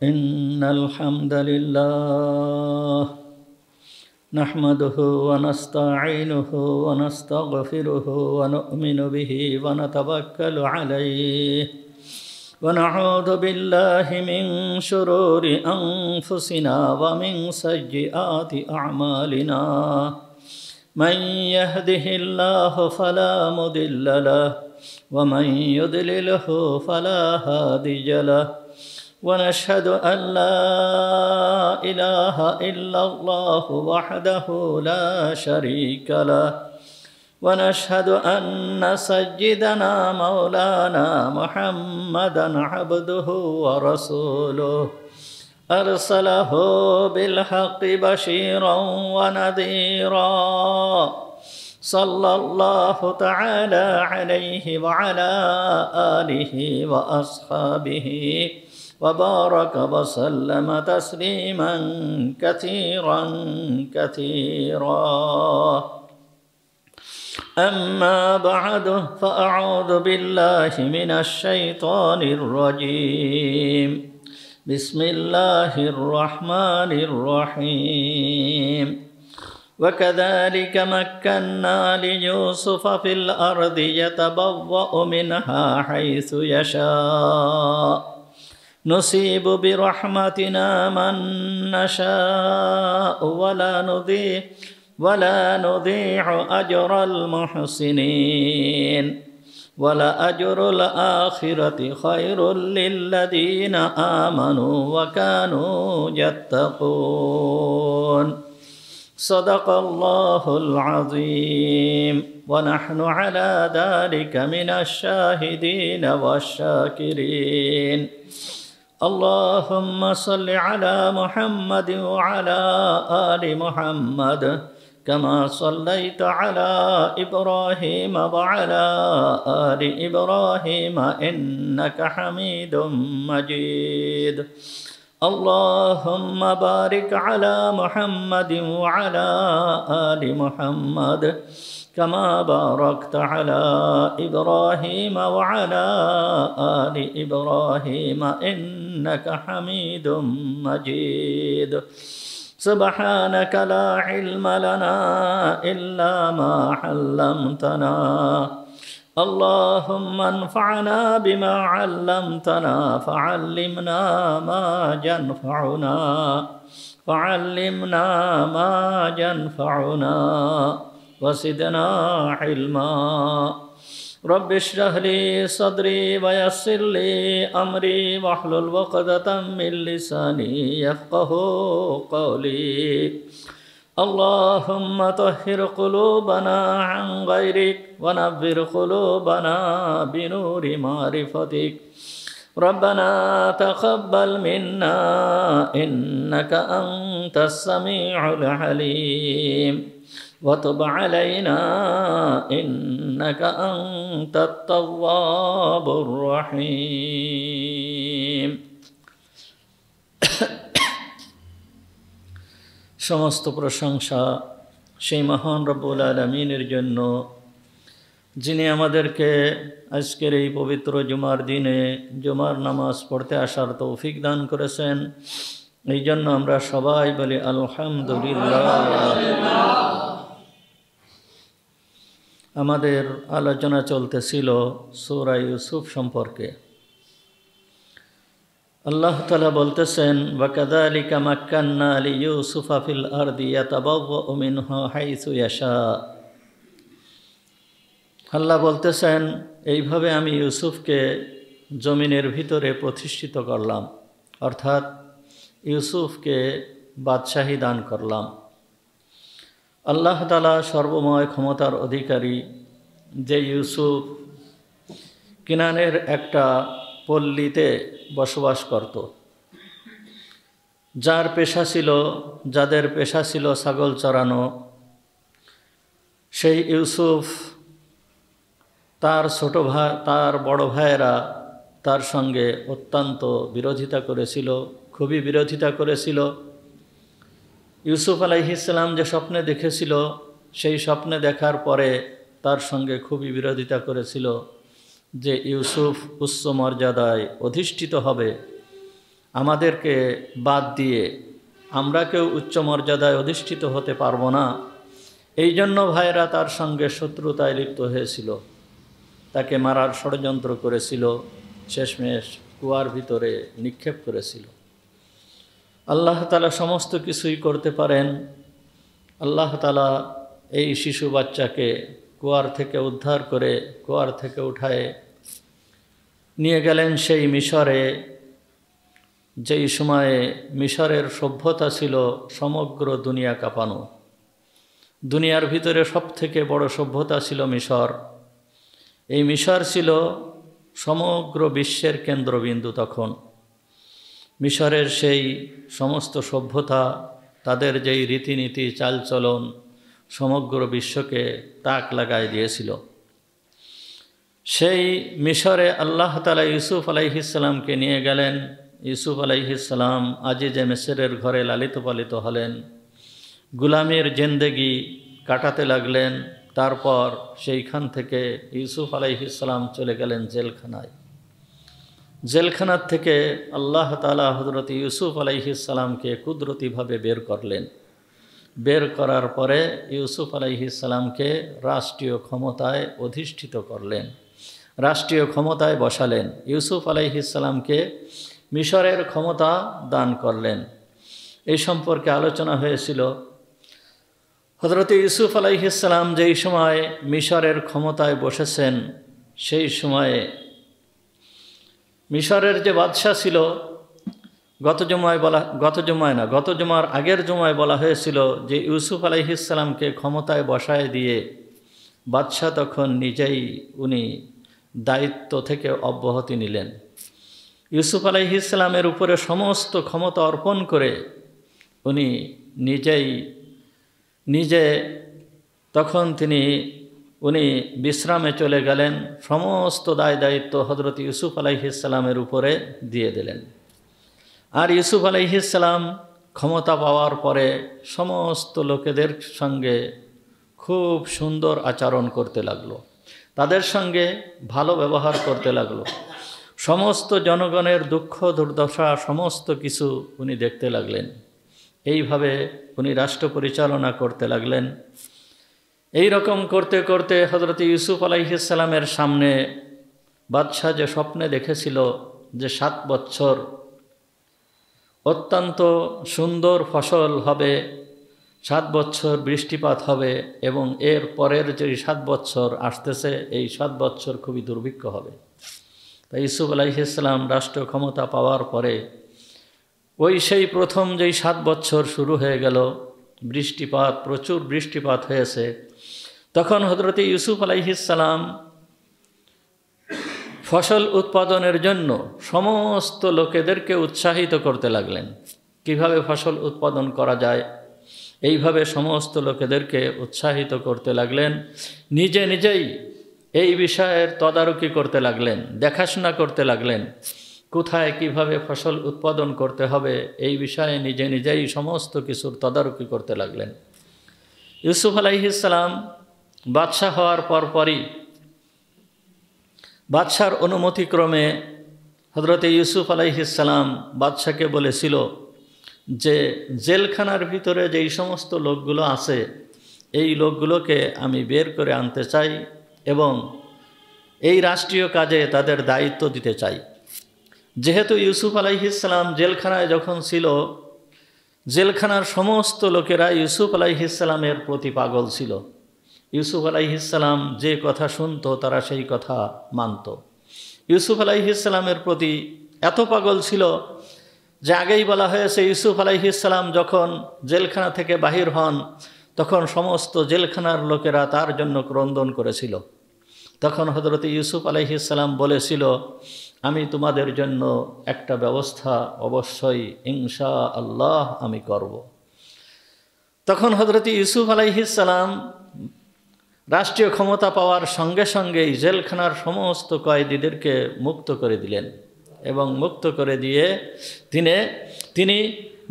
إن الحمد لله نحمده ونستعينه ونستغفره ونؤمن به ونتوكل عليه ونعوذ بالله من شرور أنفسنا ومن سيئات أعمالنا من يهده الله فلا مضل له ومن يضلله فلا هادي له ونشهد أن لا إله إلا الله وحده لا شريك له ونشهد أن سيدنا مولانا محمدا عبده ورسوله أرسله بالحق بشيرا ونذيرا صلى الله تعالى عليه وعلى آله وأصحابه وبارك وسلم تسليما كثيرا أما بعد فأعوذ بالله من الشيطان الرجيم بسم الله الرحمن الرحيم وكذلك مكنا ليوسف في الأرض يتبوأ منها حيث يشاء نصيب برحمتنا من نشاء ولا نضيع أجر المحسنين ولأجر الآخرة خير للذين آمنوا وكانوا يتقون صدق الله العظيم ونحن على ذلك من الشاهدين والشاكرين اللهم صل على محمد وعلى آل محمد كما صليت على إبراهيم وعلى آل إبراهيم إنك حميد مجيد اللهم بارك على محمد وعلى آل محمد كما باركت على إبراهيم وعلى آل إبراهيم إنك حميد مجيد سبحانك لا علم لنا إلا ما علمتنا اللهم انفعنا بما علمتنا فعلمنا ما ينفعنا وزدنا علما رب اشرح لي صدري ويسر لي أمري واحلل عقدة من لساني يفقهوا قولي اللهم طهر قلوبنا عن غيرك ونبر قلوبنا بنور معرفتك ربنا تقبل منا إنك أنت السميع العليم وتب علينا إنك أنت التواب الرحيم সমস্ত প্রশংসা সেই মহান রব্বুল আলামিনের জন্য যিনি আমাদেরকে আজকের এই পবিত্র জুমার দিনে জুমার নামাজ পড়তে আসার তৌফিক দান করেছেন। এই জন্য আমরা সবাই বলি আলহামদুলিল্লাহ। আমাদের আলোচনা চলতেছিল সূরা ইউসুফ সম্পর্কে। আল্লাহ তাআলা বলতেছেন ওয়াকাযালিকা মাক্কান্না লিইউসুফা ফিল আরদি ইয়াতাবাওয়াউ মিনহা হাইসু ইয়াশা। আল্লাহ বলতেছেন এইভাবে আমি ইউসুফকে জমিনের ভিতরে প্রতিষ্ঠিত করলাম, অর্থাৎ ইউসুফকে বাদশাহী দান করলাম। আল্লাহ তাআলা সর্বময় ক্ষমতার অধিকারী, যে ইউসুফ কিনানের একটা পল্লীতে বসবাস করত, যাদের পেশা ছিল ছাগল চরানো, সেই ইউসুফ তার বড় ভাইয়েরা তার সঙ্গে অত্যন্ত বিরোধিতা করেছিল, খুবই বিরোধিতা করেছিল। ইউসুফ আলাইহিস সালাম যে স্বপ্নে দেখেছিল, সেই স্বপ্নে দেখার পরে তার সঙ্গে খুবই বিরোধিতা করেছিল যে ইউসুফ উচ্চ মর্যাদায় অধিষ্ঠিত হবে আমাদেরকে বাদ দিয়ে আমরা কেউ উচ্চ মর্যাদায় অধিষ্ঠিত হতে পারবো না, এই জন্য ভাইরা তার সঙ্গে শত্রুতায় লিপ্ত হয়েছিল, তাকে মারার ষড়যন্ত্র করেছিল, শেষমেশ কুয়ার ভিতরে নিক্ষেপ করেছিল। আল্লাহ তাআলা সমস্ত কিছুই করতে পারেন। আল্লাহ তাআলা এই শিশু বাচ্চাকে কুয়ার থেকে উদ্ধার করে কুয়ার থেকে উঠায় নিয়ে গেলেন সেই মিশরে, যেই সময়ে মিশরের সভ্যতা ছিল সমগ্র দুনিয়া কাঁপানো। দুনিয়ার ভিতরে সবথেকে বড় সভ্যতা ছিল মিশর। এই মিশর ছিল সমগ্র বিশ্বের কেন্দ্রবিন্দু তখন। মিশরের সেই সমস্ত সভ্যতা, তাদের যেই রীতিনীতি চালচলন সমগ্র বিশ্বকে তাক লাগায় দিয়েছিল। সেই মিশরে আল্লাহ তাআলা ইউসুফ আলাইহিস সালামকে নিয়ে গেলেন। ইউসুফ আলাইহিস সালাম আজিজে মিসরের ঘরে লালিত পালিত হলেন, গুলামের জিন্দেগি কাটাতে লাগলেন। তারপর সেইখান থেকে ইউসুফ আলাইহিস সালাম চলে গেলেন জেলখানায়। জেলখানার থেকে আল্লাহ তাআলা হযরত ইউসুফ আলাইহিস সালামকে কুদরতিভাবে বের করলেন। বের করার পরে ইউসুফ আলাইহিস সালামকে রাষ্ট্রীয় ক্ষমতায় অধিষ্ঠিত করলেন, রাষ্ট্রীয় ক্ষমতায় বসালেন। ইউসুফ আলাইহিস সালামকে মিশরের ক্ষমতা দান করলেন। এই সম্পর্কে আলোচনা হয়েছিল। হযরত ইউসুফ আলাইহিস সালাম যেই সময় মিশরের ক্ষমতায় বসেছেন, সেই সময়ে মিশরের যে বাদশাহ ছিল, গত জুমার আগের জুমায় বলা হয়েছিল যে ইউসুফ আলাইহিস সালামকে ক্ষমতায় বসায় দিয়ে বাদশাহ তখন নিজেই উনি দায়িত্ব থেকে অব্যাহতি নিলেন। ইউসুফ আলাইহিস সালামের উপরে সমস্ত ক্ষমতা অর্পণ করে উনি নিজে তখন উনি বিশ্রামে চলে গেলেন। সমস্ত দায়িত্ব হযরত ইউসুফ আলাইহিস সালামের উপরে দিয়ে দিলেন। আর ইউসুফ আলাইহিস সালাম ক্ষমতা পাওয়ার পরে সমস্ত লোকেদের সঙ্গে খুব সুন্দর আচরণ করতে লাগলো, তাদের সঙ্গে ভালো ব্যবহার করতে লাগলো। সমস্ত জনগণের দুঃখ দুর্দশা সমস্ত কিছু উনি দেখতে লাগলেন। এইভাবে উনি রাষ্ট্র পরিচালনা করতে লাগলেন। এই রকম করতে করতে হযরত ইউসুফ আলাইহিস সালামের সামনে বাদশাহ যে স্বপ্নে দেখেছিল যে 7 বছর অত্যন্ত সুন্দর ফসল হবে, 7 বছর বৃষ্টিপাত হবে, এবং এর পরের যে 7 বছর আসতেছে এই 7 বছর খুবই দুর্ভিক্ষ হবে। তাই ইউসুফ আলাইহিস সালাম রাষ্ট্র ক্ষমতা পাওয়ার পরে সেই প্রথম যেই 7 বছর শুরু হয়ে গেল, বৃষ্টিপাত, প্রচুর বৃষ্টিপাত হয়েছে, তখন হযরত ইউসুফ আলাইহিস সালাম ফসল উৎপাদনের জন্য সমস্ত লোকেদেরকে উৎসাহিত করতে লাগলেন। কিভাবে ফসল উৎপাদন করা যায় এইভাবে সমস্ত লোকেদেরকে উৎসাহিত করতে লাগলেন। নিজেই এই বিষয়ের তদারকি করতে লাগলেন, দেখাশোনা করতে লাগলেন, কোথায় কিভাবে ফসল উৎপাদন করতে হবে এই বিষয়ে নিজেই সমস্ত কিছুর তদারকি করতে লাগলেন। ইউসুফ আলাইহিস সালাম বাদশাহ হওয়ার পরপরই বাদশার অনুমতিক্রমে হযরত ইউসুফ আলাইহিস সালাম বাদশাকে বলেছিল যে জেলখানার ভিতরে যেই সমস্ত লোকগুলো আছে এই লোকগুলোকে আমি বের করে আনতে চাই এবং এই রাষ্ট্রীয় কাজে তাদের দায়িত্ব দিতে চাই। যেহেতু ইউসুফ আলাইহিস সালাম জেলখানায় যখন ছিল, জেলখানার সমস্ত লোকেরা ইউসুফ আলাইহিস সালামের প্রতি পাগল ছিল। ইউসুফ আলাইহিস সালাম যে কথা শুনত তারা সেই কথা মানত। ইউসুফ আলাইহিস সালামের প্রতি এত পাগল ছিল যে আগেই বলা হয়েছে ইউসুফ আলাইহিস সালাম যখন জেলখানা থেকে বাহির হন তখন সমস্ত জেলখানার লোকেরা তার জন্য ক্রন্দন করেছিল। তখন হযরত ইউসুফ আলাইহিস সালাম বলেছিল, আমি তোমাদের জন্য একটা ব্যবস্থা অবশ্যই ইনশাআল্লাহ আমি করব। তখন হযরত ইউসুফ আলাইহিস সালাম রাষ্ট্রীয় ক্ষমতা পাওয়ার সঙ্গে সঙ্গেই জেলখানার সমস্ত কয়েদিদেরকে মুক্ত করে দিলেন এবং মুক্ত করে দিয়ে তিনি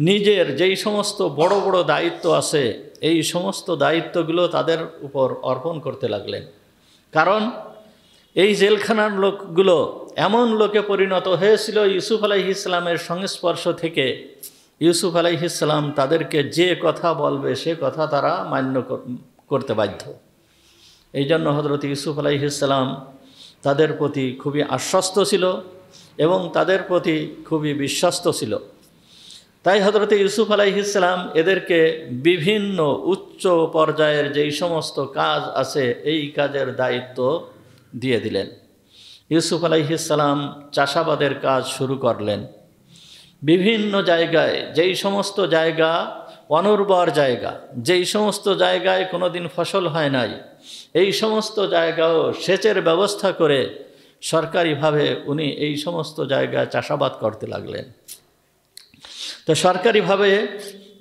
নিজের যেই সমস্ত বড় বড় দায়িত্ব আছে এই সমস্ত দায়িত্বগুলো তাদের উপর অর্পণ করতে লাগলেন। কারণ এই জেলখানার লোকগুলো এমন লোকে পরিণত হয়েছিল ইউসুফ আলাইহিস সালামের সংস্পর্শ থেকে। ইউসুফ আলাইহিস সালাম তাদেরকে যে কথা বলবে সে কথা তারা মান্য করতে বাধ্য। এই জন্য হযরত ইউসুফ আলাইহিস সালাম তাদের প্রতি খুবই আশ্বস্ত ছিল এবং তাদের প্রতি খুবই বিশ্বস্ত ছিল। তাই হযরত ইউসুফ আলাইহিস সালাম এদেরকে বিভিন্ন উচ্চ পর্যায়ের যেই সমস্ত কাজ আছে এই কাজের দায়িত্ব দিয়ে দিলেন। ইউসুফ আলাইহিস সালাম চাষাবাদের কাজ শুরু করলেন। বিভিন্ন জায়গায় যেই সমস্ত জায়গা অনুর্বর জায়গা, যেই সমস্ত জায়গায় কোনোদিন ফসল হয় নাই, এই সমস্ত জায়গাও সেচের ব্যবস্থা করে সরকারিভাবে উনি এই সমস্ত জায়গায় চাষাবাদ করতে লাগলেন। তো সরকারিভাবে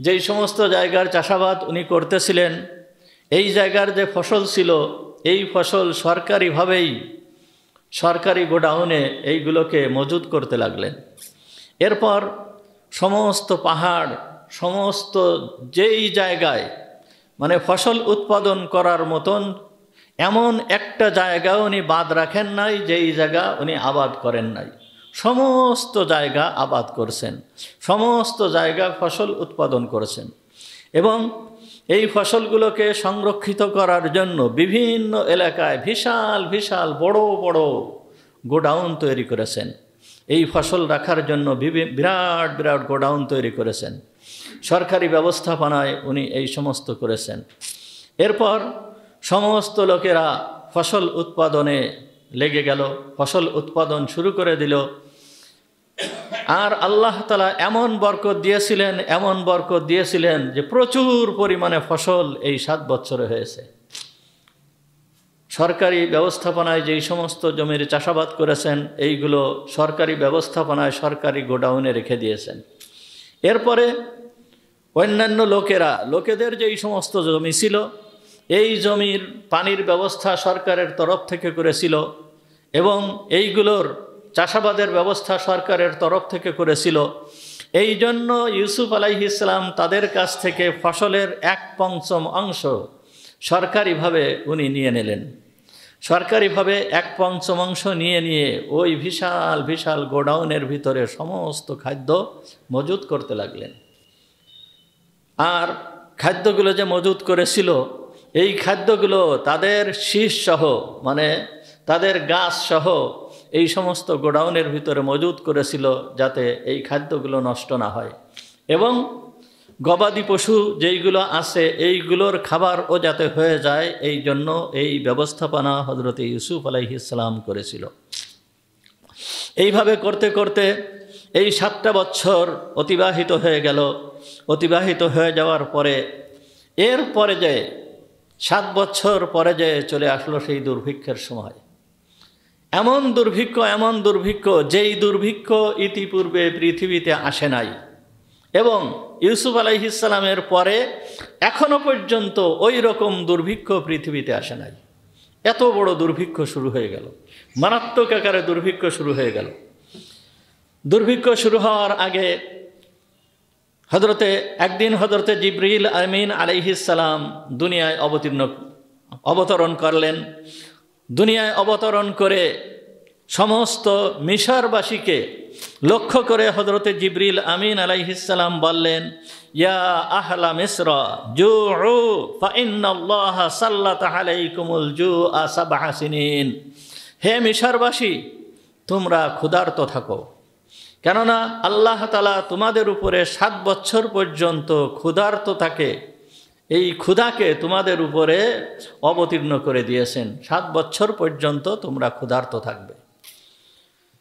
যেই সমস্ত জায়গার চাষাবাদ উনি করতেছিলেন, এই জায়গার যে ফসল ছিল এই ফসল সরকারিভাবেই সরকারি গোডাউনে এইগুলোকে মজুত করতে লাগলেন। এরপর সমস্ত পাহাড়, সমস্ত যেই জায়গায় মানে ফসল উৎপাদন করার মতন এমন একটা জায়গা উনি বাদ রাখেন নাই যেই জায়গা উনি আবাদ করেন নাই। সমস্ত জায়গা আবাদ করছেন, সমস্ত জায়গা ফসল উৎপাদন করেছেন এবং এই ফসলগুলোকে সংরক্ষিত করার জন্য বিভিন্ন এলাকায় বিশাল বিশাল বড় বড় গোডাউন তৈরি করেছেন। এই ফসল রাখার জন্য বিরাট বিরাট গোডাউন তৈরি করেছেন। সরকারি ব্যবস্থাপনায় উনি এই সমস্ত করেছেন। এরপর সমস্ত লোকেরা ফসল উৎপাদনে লেগে গেল, ফসল উৎপাদন শুরু করে দিল। আর আল্লাহ তাআলা এমন বরকত দিয়েছিলেন, এমন বরকত দিয়েছিলেন যে প্রচুর পরিমাণে ফসল এই 7 বছরে হয়েছে। সরকারি ব্যবস্থাপনায় যেই সমস্ত জমির চাষাবাদ করেছেন এইগুলো সরকারি ব্যবস্থাপনায় সরকারি গোডাউনে রেখে দিয়েছেন। এরপরে অন্যান্য লোকেদের যেই সমস্ত জমি ছিল এই জমির পানির ব্যবস্থা সরকারের তরফ থেকে করেছিল এবং এইগুলোর চাষাবাদের ব্যবস্থা সরকারের তরফ থেকে করেছিল। এই জন্য ইউসুফ আলাইহিস সালাম তাদের কাছ থেকে ফসলের 1/5 অংশ সরকারিভাবে উনি নিয়ে নিলেন। সরকারিভাবে 1/5 অংশ নিয়ে ওই বিশাল বিশাল গোডাউনের ভিতরে সমস্ত খাদ্য মজুত করতে লাগলেন। আর খাদ্যগুলো যে মজুত করেছিল এই খাদ্যগুলো তাদের শীষসহ মানে তাদের গাছসহ এই সমস্ত গোডাউনের ভিতরে মজুত করেছিল যাতে এই খাদ্যগুলো নষ্ট না হয় এবং গবাদি পশু যেইগুলো আছে এইগুলোর খাবারও যাতে হয়ে যায় এই জন্য এই ব্যবস্থাপনা হযরত ইউসুফ আলাইহিস সালাম করেছিল। এইভাবে করতে করতে এই 7টা বছর অতিবাহিত হয়ে গেল। অতিবাহিত হয়ে যাওয়ার পরে এরপরে যে 7 বছর পরে যে চলে আসলো সেই দুর্ভিক্ষের সময়। এমন দুর্ভিক্ষ যেই দুর্ভিক্ষ ইতিপূর্বে পৃথিবীতে আসে নাই এবং ইউসুফ আলাইহিস সালামের পরে এখনো পর্যন্ত ওই রকম দুর্ভিক্ষ পৃথিবীতে আসে নাই। এত বড় দুর্ভিক্ষ শুরু হয়ে গেল, মারাত্মক আকারে দুর্ভিক্ষ শুরু হয়ে গেল। দুর্ভিক্ষ শুরু হওয়ার আগে একদিন হযরতে জিবরিল আমিন আলাইহিস সালাম দুনিয়ায় অবতরণ করলেন। দুনিয়ায় অবতরণ করে সমস্ত মিশরবাসীকে লক্ষ্য করে হযরতে জিবরিল আমিন আলাইহিস সালাম বললেন, ইয়া আহলা মিসর জুউ ফাইন্নাল্লাহা সাল্লাতা আলাইকুমুল জুআ 7 সিনিন। হে মিশরবাসী, তোমরা ক্ষুধার্ত থাকো, কেননা আল্লাহ তাআলা তোমাদের উপরে 7 বছর পর্যন্ত ক্ষুধার্ত থাকে এই ক্ষুধাকে তোমাদের উপরে অবতীর্ণ করে দিয়েছেন। 7 বছর পর্যন্ত তোমরা ক্ষুধার্ত থাকবে।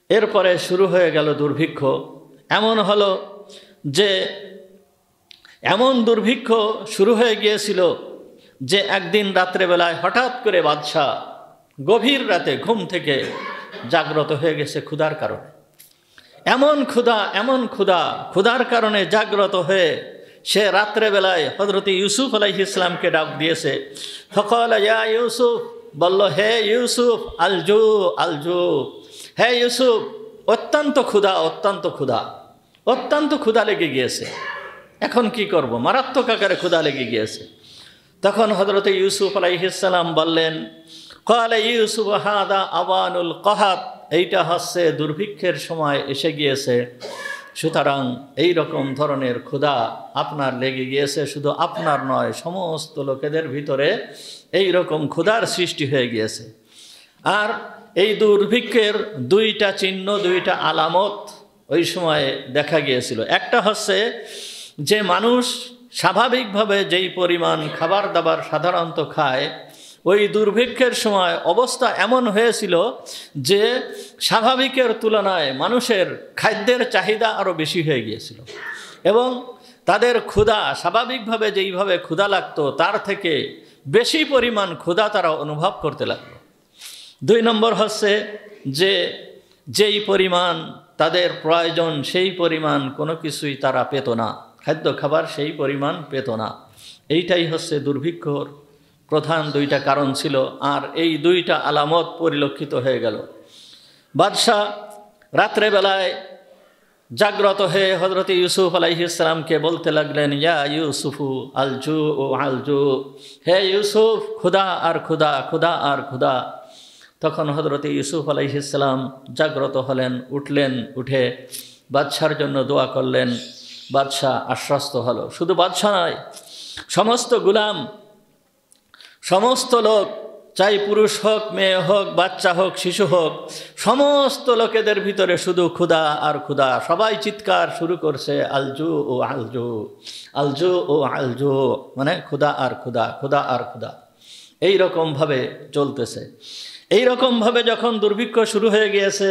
এরপরে শুরু হয়ে গেল দুর্ভিক্ষ। এমন হলো যে এমন দুর্ভিক্ষ শুরু হয়ে গিয়েছিল যে একদিন রাত্রেবেলায় হঠাৎ করে বাদশাহ গভীর রাতে ঘুম থেকে জাগ্রত হয়ে গেছে ক্ষুধার কারণে। এমন ক্ষুধার কারণে জাগ্রত হয়ে সে রাত্রেবেলায় হযরত ইউসুফ আলাইহিস সালামকে ডাক দিয়েছে। ফাকালা ইয়া ইউসুফ, বলল হে ইউসুফ, আলজু, হে ইউসুফ, অত্যন্ত ক্ষুধা লেগে গিয়েছে, এখন কি করব, মারাত্মক আকারে ক্ষুধা লেগে গিয়েছে। তখন হযরত ইউসুফ আলাইহিস সালাম বললেন, ক্বালা ইউসুফ হাদা আওয়ানুল কাহাত, এইটা হচ্ছে দুর্ভিক্ষের সময় এসে গিয়েছে, সুতরাং এই রকম ধরনের ক্ষুধা আপনার লেগে গিয়েছে, শুধু আপনার নয় সমস্ত লোকেদের ভিতরে এই রকম ক্ষুধার সৃষ্টি হয়ে গিয়েছে। আর এই দুর্ভিক্ষের দুইটা চিহ্ন, দুইটা আলামত ওই সময়ে দেখা গিয়েছিল। একটা হচ্ছে যে মানুষ স্বাভাবিকভাবে যেই পরিমাণ খাবার দাবার সাধারণত খায়, ওই দুর্ভিক্ষের সময় অবস্থা এমন হয়েছিল যে স্বাভাবিকের তুলনায় মানুষের খাদ্যের চাহিদা আরও বেশি হয়ে গিয়েছিল এবং তাদের ক্ষুধা স্বাভাবিকভাবে যেইভাবে ক্ষুধা লাগতো তার থেকে বেশি পরিমাণ ক্ষুধা তারা অনুভব করতে লাগলো। 2 নম্বর হচ্ছে যে যেই পরিমাণ তাদের প্রয়োজন সেই পরিমাণ কোনো কিছুই তারা পেত না, খাদ্য খাবার সেই পরিমাণ পেত না। এইটাই হচ্ছে দুর্ভিক্ষর প্রধান 2টা কারণ ছিল। আর এই 2টা আলামত পরিলক্ষিত হয়ে গেল। বাদশাহ রাত্রেবেলায় জাগ্রত হয়ে হযরত ইউসুফ আলাইহিস সালামকে বলতে লাগলেন, ইয়া ইউসুফু আলজু ও আলজু, হে ইউসুফ ক্ষুধা আর ক্ষুধা, ক্ষুধা আর ক্ষুধা। তখন হযরত ইউসুফ আলাইহিস সালাম জাগ্রত হলেন, উঠলেন, উঠে বাদশার জন্য দোয়া করলেন। বাদশাহ আশ্বস্ত হলো। শুধু বাদশাহ নয়, সমস্ত গোলাম, সমস্ত লোক, চাই পুরুষ হোক, মেয়ে হোক, বাচ্চা হোক, শিশু হোক, সমস্ত লোকেদের ভিতরে শুধু ক্ষুধা আর ক্ষুধা। সবাই চিৎকার শুরু করছে, আলজু ও আলজু, আলজু ও আলজু, মানে ক্ষুধা আর ক্ষুধা, ক্ষুধা আর ক্ষুধা। এইরকমভাবে চলতেছে। এইরকমভাবে যখন দুর্ভিক্ষ শুরু হয়ে গিয়েছে,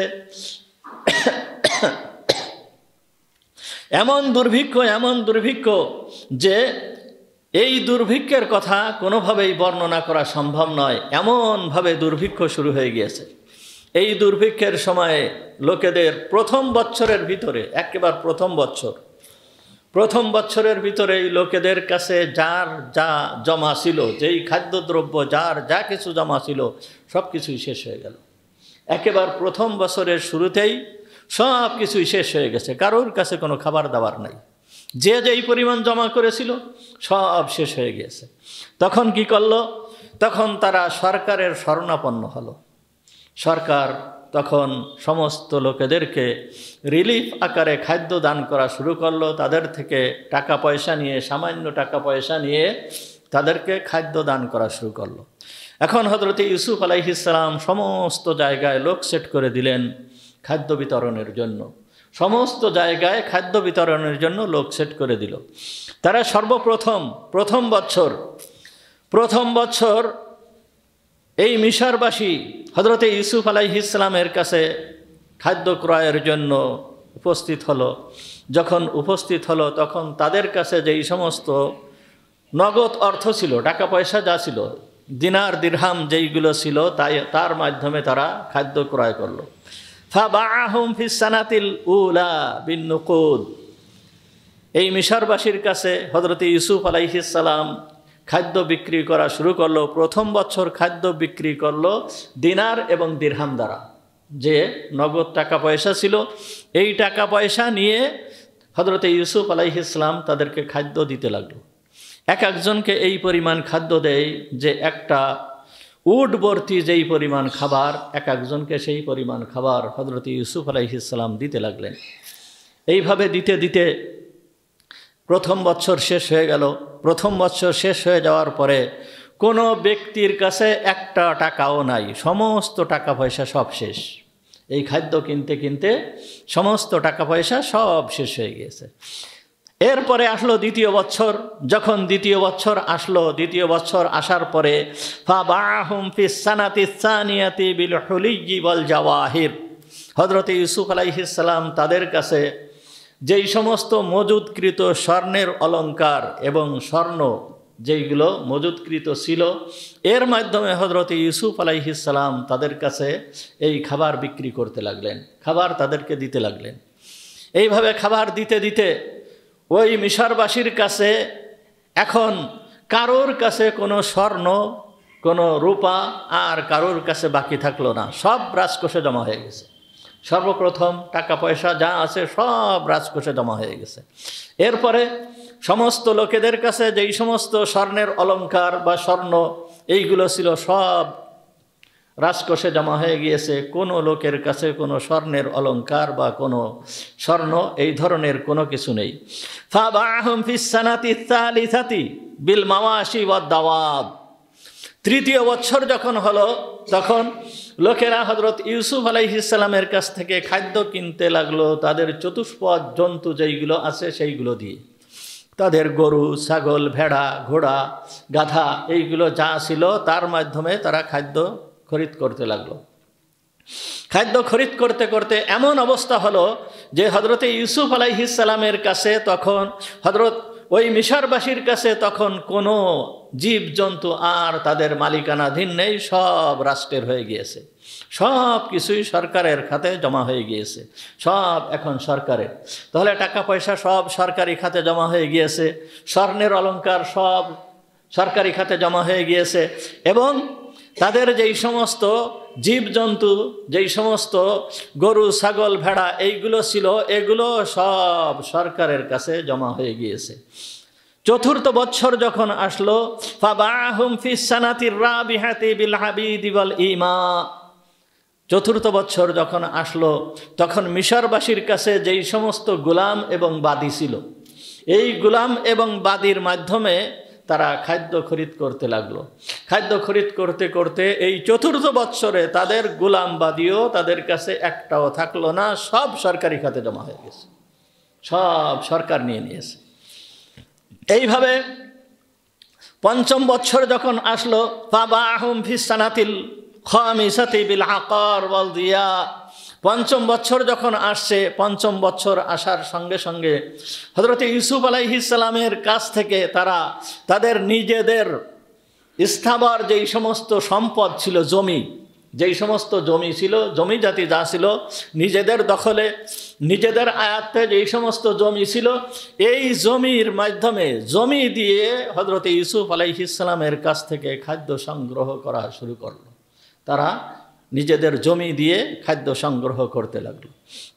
এমন দুর্ভিক্ষ যে এই দুর্ভিক্ষের কথা কোনোভাবেই বর্ণনা করা সম্ভব নয়, এমনভাবে দুর্ভিক্ষ শুরু হয়ে গিয়েছে। এই দুর্ভিক্ষের সময়ে লোকেদের প্রথম বছরের ভিতরে, একেবারে প্রথম বছরের ভিতরে এই লোকেদের কাছে যার যা জমা ছিল, যেই খাদ্যদ্রব্য যার যা কিছু জমা ছিল সব কিছুই শেষ হয়ে গেল। একেবারে প্রথম বছরের শুরুতেই সব কিছুই শেষ হয়ে গেছে, কারোর কাছে কোনো খাবার দাবার নাই। যে যেই পরিমাণ জমা করেছিল সব শেষ হয়ে গিয়েছে। তখন কি করলো? তখন তারা সরকারের শরণাপন্ন হলো। সরকার তখন সমস্ত লোকেদেরকে রিলিফ আকারে খাদ্য দান করা শুরু করলো। তাদের থেকে টাকা পয়সা নিয়ে, সামান্য টাকা পয়সা নিয়ে তাদেরকে খাদ্য দান করা শুরু করলো। এখন হযরত ইউসুফ আলাইহিস সালাম সমস্ত জায়গায় লোক সেট করে দিলেন খাদ্য বিতরণের জন্য। সমস্ত জায়গায় খাদ্য বিতরণের জন্য লোক সেট করে দিল। তারা সর্বপ্রথম প্রথম বছর এই মিশরবাসী হযরত ইউসুফ আলাইহিস সালামের কাছে খাদ্য ক্রয়ের জন্য উপস্থিত হলো। যখন উপস্থিত হলো তখন তাদের কাছে যেই সমস্ত নগদ অর্থ ছিল, টাকা পয়সা যা ছিল, দিনার দিরহাম যেইগুলো ছিল, তার মাধ্যমে তারা খাদ্য ক্রয় করলো। ফাবাআহুম ফিস সানাতিল উলা বিন্নুকুদ। এই মিশরবাসীর কাছে হযরত ইউসুফ আলাইহিস সালাম খাদ্য বিক্রি করা শুরু করলো। প্রথম বছর খাদ্য বিক্রি করলো দিনার এবং দিরহাম দ্বারা। যে নগদ টাকা পয়সা ছিল, এই টাকা পয়সা নিয়ে হযরত ইউসুফ আলাইহিস সালাম তাদেরকে খাদ্য দিতে লাগলো। এক একজনকে এই পরিমাণ খাদ্য দেয় যে একটা উট ভর্তি যেই পরিমাণ খাবার, এক একজনকে সেই পরিমাণ খাবার হযরত ইউসুফ আলাইহিস সালাম দিতে লাগলেন। এইভাবে দিতে দিতে প্রথম বছর শেষ হয়ে গেল। প্রথম বছর শেষ হয়ে যাওয়ার পরে কোনো ব্যক্তির কাছে একটা টাকাও নাই, সমস্ত টাকা পয়সা সব শেষ। এই খাদ্য কিনতে কিনতে সমস্ত টাকা পয়সা সব শেষ হয়ে গিয়েছে। এরপরে আসলো দ্বিতীয় বছর। যখন দ্বিতীয় বছর আসলো, দ্বিতীয় বছর আসার পরে ফাবাআহুম ফিস সানাতিস সানিয়াতি বিল হুলিয়্যি ওয়াল জাওয়াহির। হযরত ইউসুফ আলাইহিস সালাম তাদের কাছে যেই সমস্ত মজুদকৃত স্বর্ণের অলংকার এবং স্বর্ণ যেইগুলো মজুদকৃত ছিল, এর মাধ্যমে হযরত ইউসুফ আলাইহিস সালাম তাদের কাছে এই খাবার বিক্রি করতে লাগলেন, খাবার তাদেরকে দিতে লাগলেন। এইভাবে খাবার দিতে দিতে ওই মিশরবাসীর কাছে এখন কারোর কাছে কোনো স্বর্ণ, কোনো রূপা আর কারোর কাছে বাকি থাকলো না, সব রাজকোষে জমা হয়ে গেছে। সর্বপ্রথম টাকা পয়সা যা আছে সব রাজকোষে জমা হয়ে গেছে। এরপরে সমস্ত লোকেদের কাছে যেই সমস্ত স্বর্ণের অলংকার বা স্বর্ণ এইগুলো ছিল সব রাজকোষে জমা হয়ে গিয়েছে। কোনো লোকের কাছে কোনো স্বর্ণের অলংকার বা কোনো স্বর্ণ এই ধরনের কোনো কিছু নেই। ফাবাহুম ফিস সানাতি সালিসাতি বিল মাওয়াশি ওয়াদ দাওয়াব। তৃতীয় বছর যখন হলো তখন লোকেরা হযরত ইউসুফ আলাইহিস সালামের কাছ থেকে খাদ্য কিনতে লাগলো তাদের চতুষ্পদ জন্তু যেইগুলো আছে সেইগুলো দিয়ে। তাদের গরু, ছাগল, ভেড়া, ঘোড়া, গাধা এইগুলো যা ছিল তার মাধ্যমে তারা খাদ্য খরিদ করতে লাগলো। খাদ্য খরিদ করতে করতে এমন অবস্থা হলো যে হযরতে ইউসুফ আলাইহিস সালামের কাছে তখন ওই মিশরবাসীর কাছে তখন কোনো জীবজন্তু আর তাদের মালিকানাধীন নেই, সব রাষ্ট্রের হয়ে গিয়েছে। সব কিছুই সরকারের খাতে জমা হয়ে গিয়েছে, সব এখন সরকারের। তাহলে টাকা পয়সা সব সরকারি খাতে জমা হয়ে গিয়েছে, স্বর্ণের অলংকার সব সরকারি খাতে জমা হয়ে গিয়েছে, এবং তাদের যেই সমস্ত জীবজন্তু, যেই সমস্ত গরু, ছাগল, ভেড়া এইগুলো ছিল এগুলো সব সরকারের কাছে জমা হয়ে গিয়েছে। চতুর্থ বছর যখন আসলো, ফাবাহুম ফিস সানাতির রাবিহাতি বিল আবিদি ওয়াল ইমা। চতুর্থ বছর যখন আসলো তখন মিশরবাসীর কাছে যেই সমস্ত গোলাম এবং বাদী ছিল, এই গোলাম এবং বাদীর মাধ্যমে তারা খাদ্য খরিদ করতে লাগলো। খাদ্য খরিদ করতে করতে এই চতুর্থ বৎসরে তাদের গোলাম বাদীও তাদের কাছে একটাও থাকলো না, সব সরকারি খাতে জমা হয়ে গেছে, সব সরকার নিয়ে নিয়েছে। এইভাবে পঞ্চম বৎসর যখন আসলো, ফাবাহুম ফিস সানাতিল খামিসাতি বিল আকার ওয়াল দিয়া। পঞ্চম বৎসর যখন আসছে, পঞ্চম বৎসর আসার সঙ্গে সঙ্গে হযরত ইউসুফ আলাইহিস সালামের কাছ থেকে তারা তাদের নিজেদের স্থাবর যেই সমস্ত সম্পদ ছিল, জমি, যেই সমস্ত জমি ছিল, জমি জাতি যা ছিল নিজেদের দখলে, নিজেদের আয়াত্তে যেই সমস্ত জমি ছিল, এই জমির মাধ্যমে জমি দিয়ে হযরত ইউসুফ আলাইহিস সালামের কাছ থেকে খাদ্য সংগ্রহ করা শুরু করলো। তারা নিজেদের জমি দিয়ে খাদ্য সংগ্রহ করতে লাগলো।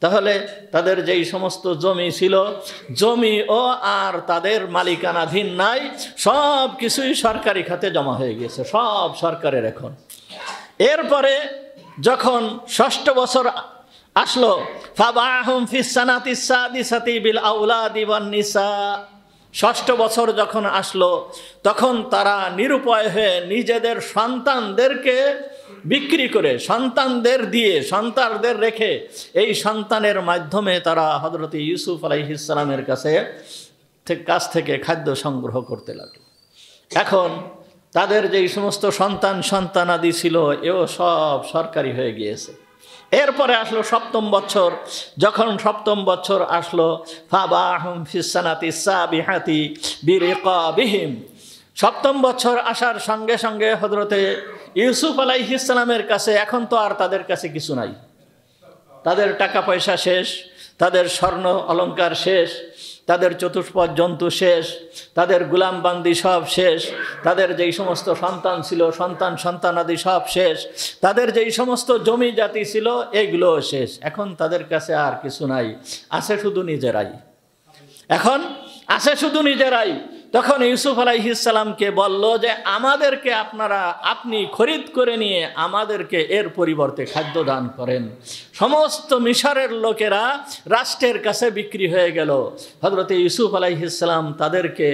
তাহলে তাদের যেই সমস্ত জমি ছিল, জমিও আর তাদের মালিকানাধীন নাই, সব কিছুই সরকারি খাতে জমা হয়ে গিয়েছে, সব সরকারের এখন। এরপরে যখন ষষ্ঠ বছর আসলো, ফাবাহুম ফিস সানাতিস সাদিসাতি বিল আওলাদি ওয়ান নিসা। ষষ্ঠ বছর যখন আসলো তখন তারা নিরুপায় হয়ে নিজেদের সন্তানদেরকে বিক্রি করে, সন্তানদের দিয়ে, সন্তানদের রেখে এই সন্তানের মাধ্যমে তারা হযরত ইউসুফ আলাইহিস সালামের কাছ থেকে খাদ্য সংগ্রহ করতে লাগলো। এখন তাদের যেই সমস্ত সন্তানাদি ছিল এও সব সরকারি হয়ে গিয়েছে। এরপরে আসলো সপ্তম বছর। যখন সপ্তম বছর আসলো, ফাবাহুম ফিস সানাতিস সাবিহাতি বিরিকাবিহিম। সপ্তম বছর আসার সঙ্গে সঙ্গে হযরতে ইউসুফ আলাইহিস সালামের কাছে এখন তো আর তাদের কাছে কিছু নাই, তাদের টাকা পয়সা শেষ, তাদের স্বর্ণ অলংকার শেষ, তাদের চতুষ্পদ জন্তু শেষ, তাদের গোলাম বান্দি সব শেষ, তাদের যেই সমস্ত সন্তান ছিল, সন্তানাদি সব শেষ, তাদের যেই সমস্ত জমি জাতি ছিল এগুলো শেষ। এখন তাদের কাছে আর কিছু নাই, আছে শুধু নিজেরাই। এখন আছে শুধু নিজেরাই। তখন ইউসুফ আলাইহিস সালামকে বলল যে আমাদেরকে আপনি খরিদ করে নিয়ে আমাদেরকে এর পরিবর্তে খাদ্য দান করেন। সমস্ত মিশরের লোকেরা রাষ্ট্রের কাছে বিক্রি হয়ে গেল। হযরত ইউসুফ আলাইহিস সালাম তাদেরকে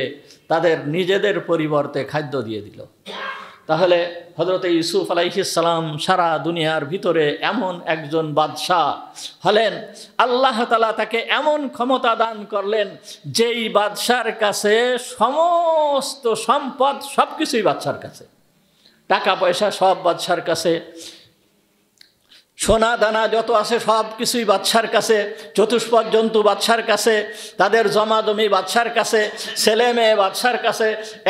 তাদের নিজেদের পরিবর্তে খাদ্য দিয়ে দিল। তাহলে হযরত ইউসুফ আলাইহিস সালাম সারা দুনিয়ার ভিতরে এমন একজন বাদশাহ হলেন, আল্লাহ তাআলা তাকে এমন ক্ষমতা দান করলেন যেই বাদশার কাছে সমস্ত সম্পদ সবকিছুই বাদশার কাছে, টাকা পয়সা সব বাদশার কাছে, সোনা দানা যত আছে সব কিছুই বাদশার কাছে, চতুষ্পদ জন্তু বাদশার কাছে, তাদের জমা জমি বাদশার কাছে, ছেলে মেয়ে বাদশার কাছে,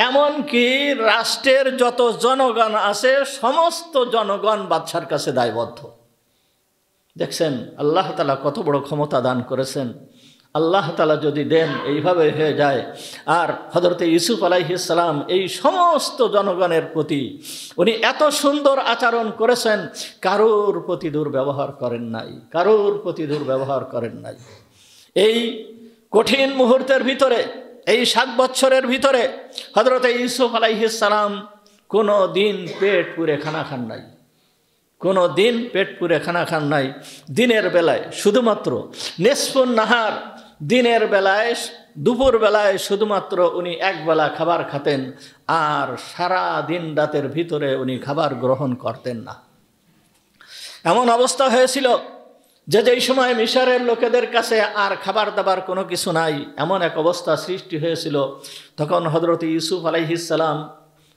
এমনকি রাষ্ট্রের যত জনগণ আছে সমস্ত জনগণ বাদশার কাছে দায়বদ্ধ। দেখছেন আল্লাহ তাআলা কত বড় ক্ষমতা দান করেছেন। আল্লাহ তাআলা যদি দেন এইভাবে হয়ে যায়। আর হযরত ইউসুফ আলাইহিস সালাম এই সমস্ত জনগণের প্রতি উনি এত সুন্দর আচরণ করেছেন, কারোর প্রতি দুর্ব্যবহার করেন নাই, কারোর প্রতি দুর্ব্যবহার করেন নাই। এই কঠিন মুহূর্তের ভিতরে, এই 7 বছরের ভিতরে হযরত ইউসুফ আলাইহিস সালাম কোনো দিন পেট পুরে খানা খান নাই, কোনো দিন পেট পুরে খানা খান নাই। দিনের বেলায় শুধুমাত্র নিসফুন নাহার, দিনের বেলায় দুপুর বেলায় শুধুমাত্র উনি একবেলা খাবার খেতেন, আর সারা দিন রাতের ভিতরে উনি খাবার গ্রহণ করতেন না। এমন অবস্থা হয়েছিল যে যেই সময় মিশরের লোকেদের কাছে আর খাবার দাবার কোনো কিছু নাই, এমন এক অবস্থা সৃষ্টি হয়েছিল। তখন হযরত ইউসুফ আলাইহিস সালাম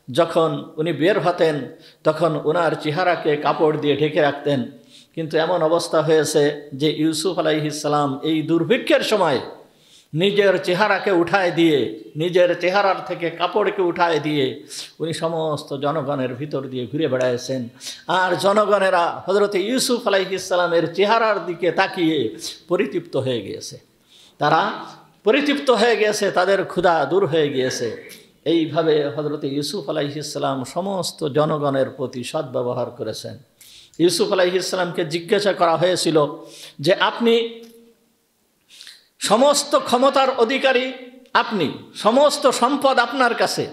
যখন উনি বের হতেন, তখন ওনার চেহারাকে কাপড় দিয়ে ঢেকে রাখতেন। কিন্তু এমন অবস্থা হয়েছে যে ইউসুফ আলাইহিস সালাম এই দুর্ভিক্ষের সময় নিজের চেহারাকে উঠায় দিয়ে, নিজের চেহারার থেকে কাপড়কে উঠায় দিয়ে উনি সমস্ত জনগণের ভিতর দিয়ে ঘুরে বেড়াইছেন। আর জনগণেরা হযরত ইউসুফ আলাইহিস সালামের চেহারার দিকে তাকিয়ে পরিতৃপ্ত হয়ে গিয়েছে। তারা পরিতৃপ্ত হয়ে গিয়েছে, তাদের ক্ষুধা দূর হয়ে গিয়েছে। এইভাবে হযরত ইউসুফ আলাইহিস সালাম সমস্ত জনগণের প্রতি সদ্ব্যবহার করেছেন। ইউসুফ আলাইহিস সালামকে জিজ্ঞাসা করা হয়েছিল যে আপনি সমস্ত ক্ষমতার অধিকারী, আপনি সমস্ত সম্পদ আপনার কাছে,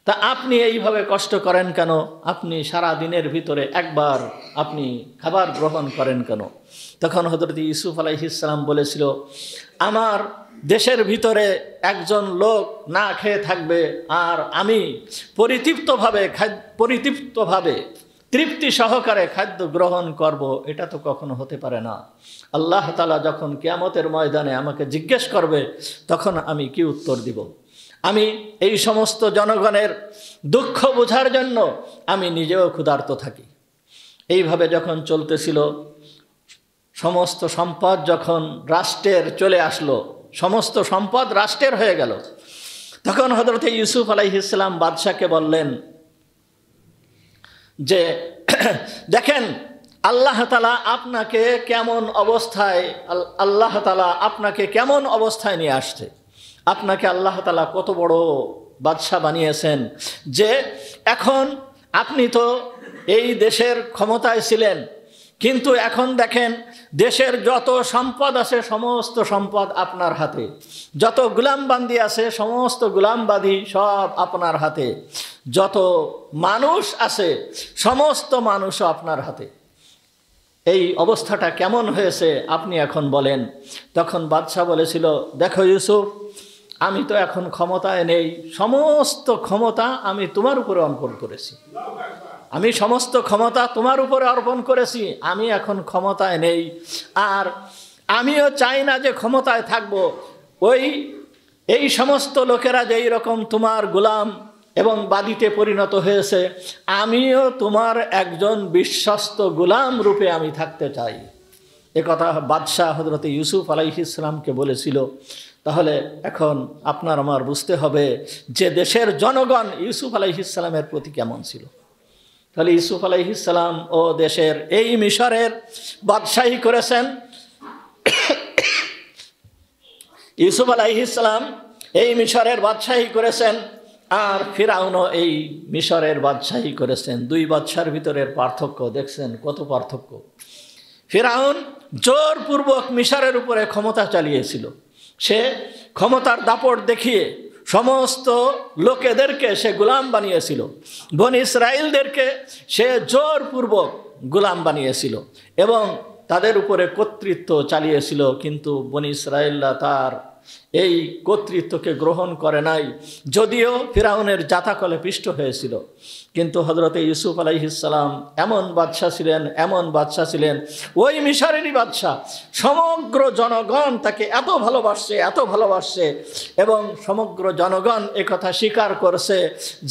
তা আপনি এইভাবে কষ্ট করেন কেন? আপনি সারা দিনের ভিতরে একবার আপনি খাবার গ্রহণ করেন কেন? তখন হযরত ইউসুফ আলাইহিস সালাম বলেছিল, আমার দেশের ভিতরে একজন লোক না খেয়ে থাকবে আর আমি পরিতৃপ্তভাবে তৃপ্তি সহকারে খাদ্য গ্রহণ করব, এটা তো কখনো হতে পারে না। আল্লাহ তাআলা যখন কিয়ামতের ময়দানে আমাকে জিজ্ঞেস করবে, তখন আমি কি উত্তর দিব? আমি এই সমস্ত জনগণের দুঃখ বোঝার জন্য আমি নিজেও ক্ষুধার্ত থাকি। এইভাবে যখন চলতেছিল, সমস্ত সম্পদ যখন রাষ্ট্রের চলে আসলো, সমস্ত সম্পদ রাষ্ট্রের হয়ে গেল, তখন হযরত ইউসুফ আলাইহিস সালাম বাদশাকে বললেন যে দেখেন আল্লাহ তাআলা আপনাকে কেমন অবস্থায় নিয়ে আসছে। আপনাকে আল্লাহ তাআলা কত বড় বাদশা বানিয়েছেন যে এখন আপনি তো এই দেশের ক্ষমতায় ছিলেন, কিন্তু এখন দেখেন দেশের যত সম্পদ আছে সমস্ত সম্পদ আপনার হাতে, যত গোলামবান্দি আছে সমস্ত গোলামবাদী সব আপনার হাতে, যত মানুষ আছে সমস্ত মানুষও আপনার হাতে। এই অবস্থাটা কেমন হয়েছে আপনি এখন বলেন। তখন বাদশা বলেছিল, দেখো ইউসুফ, আমি তো এখন ক্ষমতায় নেই, সমস্ত ক্ষমতা আমি তোমার উপরে অর্পণ করেছি, আমি সমস্ত ক্ষমতা তোমার উপরে অর্পণ করেছি, আমি এখন ক্ষমতায় নেই, আর আমিও চাই না যে ক্ষমতায় থাকবো। এই সমস্ত লোকেরা যেই রকম তোমার গোলাম এবং বাদীতে পরিণত হয়েছে, আমিও তোমার একজন বিশ্বস্ত গোলাম রূপে আমি থাকতে চাই। একথা বাদশাহ হযরত ইউসুফ আলাইহিস সালামকে বলেছিল। তাহলে এখন আপনার আমার বুঝতে হবে যে দেশের জনগণ ইউসুফ আলাইহিস সালামের প্রতি কেমন ছিল। তাহলে ইউসুফ আলাইহিস সালাম ও দেশের এই মিশরের বাদশাহী করেছেন। ইউসুফ আলাইহিস সালাম এই মিশরের বাদশাহী করেছেন, আর ফিরআউনও এই মিশরের বাদশাহী করেছেন। দুই বাদশার ভিতরের পার্থক্য দেখছেন, কত পার্থক্য। ফিরআউন জোরপূর্বক মিশরের উপরে ক্ষমতা চালিয়েছিল। সে ক্ষমতার দাপট দেখিয়ে সমস্ত লোকেদেরকে সে গোলাম বানিয়েছিল। বনি ইসরাইলদেরকে সে জোরপূর্বক গোলাম বানিয়েছিল এবং তাদের উপরে কর্তৃত্ব চালিয়েছিল, কিন্তু বনি ইসরাইলরা তার এই কর্তৃত্বকে গ্রহণ করে নাই, যদিও ফিরআউনের জাতাকলে পিষ্ট হয়েছিল। কিন্তু হযরত ইউসুফ আলাইহিস সালাম এমন বাদশা ছিলেন, ওই মিশরেরই বাদশা, সমগ্র জনগণ তাকে এত ভালোবাসছে এবং সমগ্র জনগণ একথা স্বীকার করছে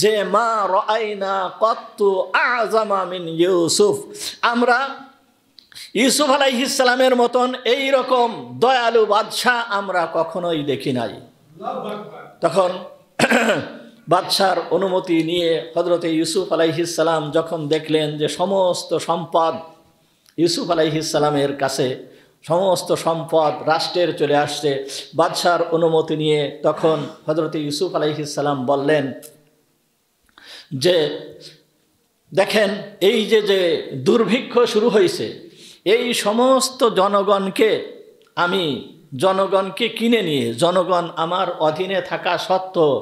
যে মা রাআইনা কত্তু আযমা মিন ইউসুফ, আমরা ইউসুফ আলাইহিস সালামের মতন এই রকম দয়ালু বাদশা আমরা কখনোই দেখি নাই। তখন বাদশার অনুমতি নিয়ে হযরত ইউসুফ আলাইহিস সালাম যখন দেখলেন যে সমস্ত সম্পদ ইউসুফ আলাইহিস সালামের কাছে, সমস্ত সম্পদ রাষ্ট্রের চলে আসছে, বাদশার অনুমতি নিয়ে তখন হযরত ইউসুফ আলাইহিস সালাম বললেন যে দেখেন এই যে দুর্ভিক্ষ শুরু হয়েছে, এই সমস্ত জনগণকে কিনে নিয়ে, জনগণ আমার অধীনে থাকা সত্ত্বেও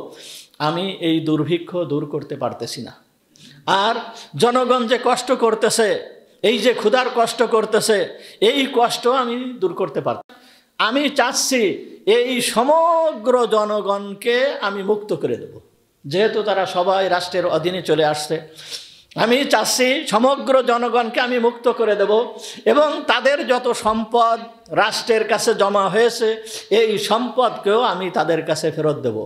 আমি এই দুর্ভিক্ষ দূর করতে পারতেছি না। আর জনগণ যে কষ্ট করতেছে, এই যে ক্ষুধার কষ্ট করতেছে, এই কষ্ট আমি দূর করতে পারব। আমি চাচ্ছি এই সমগ্র জনগণকে আমি মুক্ত করে দেব, যেহেতু তারা সবাই রাষ্ট্রের অধীনে চলে আসছে। আমি চাচ্ছি সমগ্র জনগণকে আমি মুক্ত করে দেব এবং তাদের যত সম্পদ রাষ্ট্রের কাছে জমা হয়েছে এই সম্পদকেও আমি তাদের কাছে ফেরত দেব।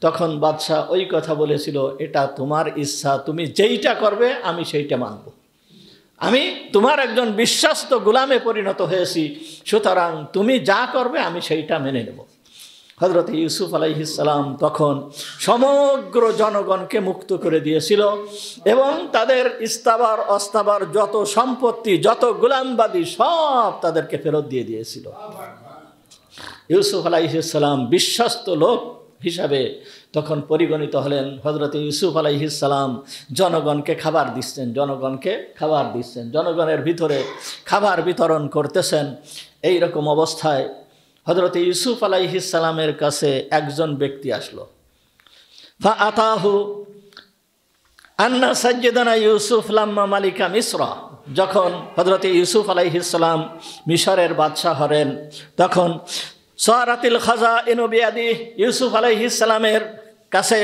তখন বাদশাহ ওই কথা বলেছিল, এটা তোমার ইচ্ছা, তুমি যেইটা করবে আমি সেইটা মানব। আমি তোমার একজন বিশ্বস্ত গোলামে পরিণত হয়েছি, সুতরাং তুমি যা করবে আমি সেইটা মেনে নেব। হযরত ইউসুফ আলাইহিস সালাম তখন সমগ্র জনগণকে মুক্ত করে দিয়েছিল এবং তাদের ইস্তাবার অস্তাবার যত সম্পত্তি, যত গোলামবাদী সব তাদেরকে ফেরত দিয়ে দিয়েছিল। ইউসুফ আলাইহিস সালাম বিশ্বস্ত লোক হিসাবে তখন পরিগণিত হলেন। হযরত ইউসুফ আলাইহিস সালাম জনগণকে খাবার দিচ্ছেন, জনগণের ভিতরে খাবার বিতরণ করতেছেন। এই রকম অবস্থায় হযরত ইউসুফ আলাইহিস সালামের কাছে একজন ব্যক্তি আসলো। ফাআতাহু আন্না সাজ্জাদানা ইউসুফ লাম্মা মালিকা মিসরা। যখন হযরত ইউসুফ আলাইহিস সালাম মিশরের বাদশা হলেন, তখন সারাতিল খাজাইনু বিয়াদি, ইউসুফ আলাইহিস সালামের কাছে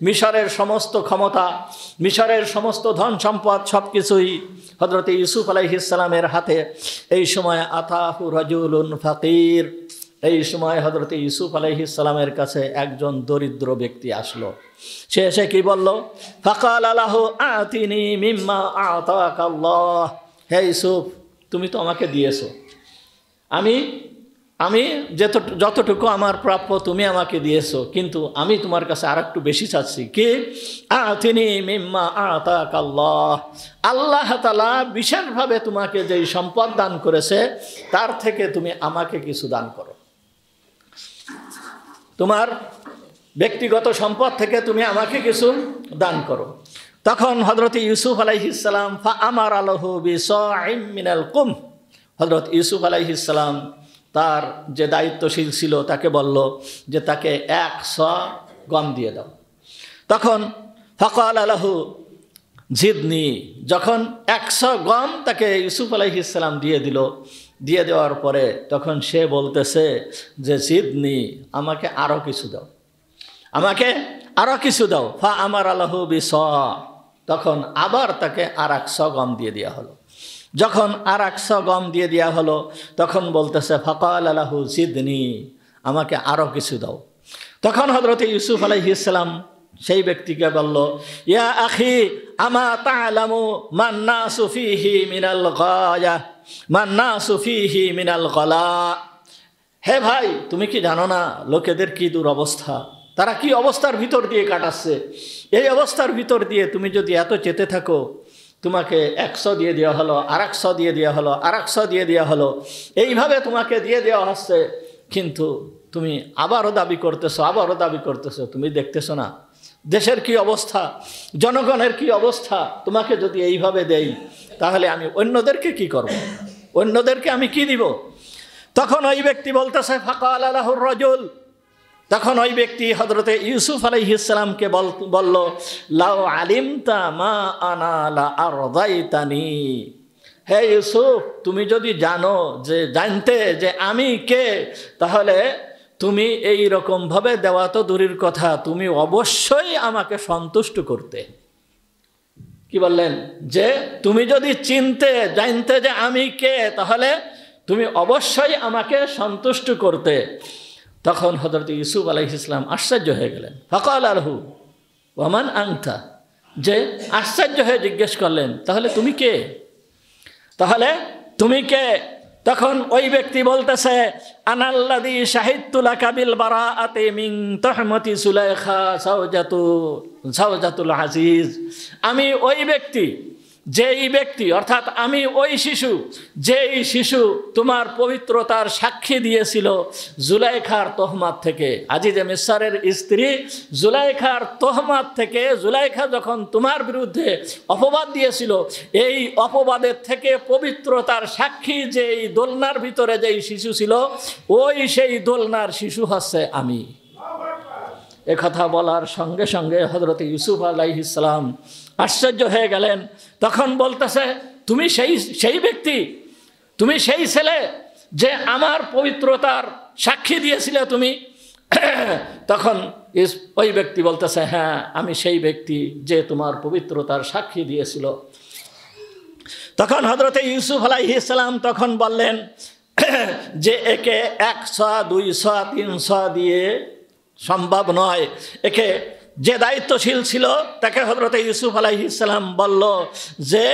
মিশরের সমস্ত ক্ষমতা, মিশরের সমস্ত ধন সম্পদ সবকিছুই হযরত ইউসুফ আলাইহিস সালামের হাতে। এই সময় আতাহু রাজুলুন ফাকির, এই সময় হযরত ইউসুফ আলাইহিস সালামের কাছে একজন দরিদ্র ব্যক্তি আসলো। সে এসে কি বলল? ফাকাল লাহু আতিনি মিম্মা আতাকাল্লাহ। হে ইউসুফ, তুমি তো আমাকে দিয়েছো, আমি যতটুকু আমার প্রাপ্য তুমি আমাকে দিয়েছো, কিন্তু আমি তোমার কাছে আর একটু বেশি চাচ্ছি। কি? আতিনি মিম্মা আতাকাল্লাহ, আল্লাহ তাআলা বিশেষভাবে তোমাকে যেই সম্পদ দান করেছে তার থেকে তুমি আমাকে কিছু দান করো। তোমার ব্যক্তিগত সম্পদ থেকে তুমি আমাকে কিছু দান করো। তখন হযরত ইউসুফ আলাইহিস সালাম ফাআমারা লাহু বিসাইম মিনাল কুম, হযরত ইউসুফ আলাইহিস সালাম তার যে দায়িত্বশীল ছিল তাকে বলল যে তাকে 100 গম দিয়ে দাও। তখন ফাকাল লাহু জিদনি, যখন 100 গম তাকে ইউসুফ আলাইহিস সালাম দিয়ে দেওয়ার পরে তখন সে বলতেছে যে জিদনি, আমাকে আরও কিছু দাও, আমাকে আরও কিছু দাও। ফা আমার আলাহু বিসা, তখন আবার তাকে আর 100 গম দিয়ে দেওয়া হলো। যখন আর 100 গম দিয়ে দেওয়া হলো তখন বলতেছে ফাকাল লাহু জিদনি, আমাকে আরও কিছু দাও। তখন হযরত ইউসুফ আলাইহিস সালাম সেই ব্যক্তিকে বলল, ইয়া আখি আমা তা'লামু মান নাসু ফীহি মিনাল গায়া মান নাসু ফীহি মিনাল গলা। হে ভাই, তুমি কি জানো না লোকেদের কি দুরবস্থা, তারা কি অবস্থার ভিতর দিয়ে কাটাচ্ছে। এই অবস্থার ভিতর দিয়ে তুমি যদি এত চেতে থাকো, তোমাকে 100 দিয়ে দেওয়া হলো, আর 100 দিয়ে দেওয়া হলো, আর 100 দিয়ে দেওয়া হলো, এইভাবে তোমাকে দিয়ে দেওয়া হচ্ছে, কিন্তু তুমি আবারও দাবি করতেছো। তুমি দেখতেছো না দেশের কি অবস্থা, জনগণের কি অবস্থা? তোমাকে যদি এইভাবে দেই তাহলে আমি অন্যদেরকে কি করব, অন্যদেরকে আমি কি দিব? তখন ওই ব্যক্তি বলতেছে ফাকাল লাহুর রাজুল, তখন ওই ব্যক্তি হযরতে ইউসুফ আলাইহিস সালামকে বলল, লাউ আলিমতা মা আনা লা আরদাইতানি। হে ইউসুফ, তুমি যদি জানতে যে আমি কে, তাহলে তুমি এই রকম ভাবে দেওয়া তো দূরের কথা, তুমি অবশ্যই আমাকে সন্তুষ্ট করতে। কি বললেন? যে তুমি যদি জানতে যে আমি কে, তাহলে তুমি অবশ্যই আমাকে সন্তুষ্ট করতে। তখন হযরত ইউসুফ আলাইহিস সালাম আশ্চর্য হয়ে গেলেন। ফাকাল লাহু ওয়া মান আনতা, যে আশ্চর্য হয়ে জিজ্ঞেস করলেন, তাহলে তুমি কে? তখন ওই ব্যক্তি বলতেছে, আনাল্লাযী শাহিদতু লাকা বিল বারাআতি মিন তুহমাতি সুলাইখা সাওজাতুল আজিজ। আমি ওই ব্যক্তি, যেই ব্যক্তি, অর্থাৎ আমি ওই শিশু, যেই শিশু তোমার পবিত্রতার সাক্ষী দিয়েছিল জুলাইখার তহমাত থেকে। আজিজে মিসরের স্ত্রী জুলাইখার তহমাত থেকে, জুলাইখা যখন তোমার বিরুদ্ধে অপবাদ দিয়েছিল, এই অপবাদের থেকে পবিত্রতার সাক্ষী যেই দোলনার ভিতরে যেই শিশু ছিল, সেই দোলনার শিশু হচ্ছে আমি। একথা বলার সঙ্গে সঙ্গে হযরত ইউসুফ আলাইহিস সালাম আশ্চর্য হয়ে গেলেন। তখন বলতেছে তুমি সেই ব্যক্তি, তুমি সেই ছেলে যে আমার পবিত্রতার সাক্ষী দিয়েছিলে তুমি? তখন ওই ব্যক্তি বলতেছে, হ্যাঁ আমি সেই ব্যক্তি যে তোমার পবিত্রতার সাক্ষী দিয়েছিল। তখন হযরতে ইউসুফ আলাইহিস সালাম তখন বললেন যে একে 100 200 300 দিয়ে সম্ভব নয়। একে যে দায়িত্বশীল ছিল তাকে হযরতে ইউসুফ আলাইহিস সালাম বলল যে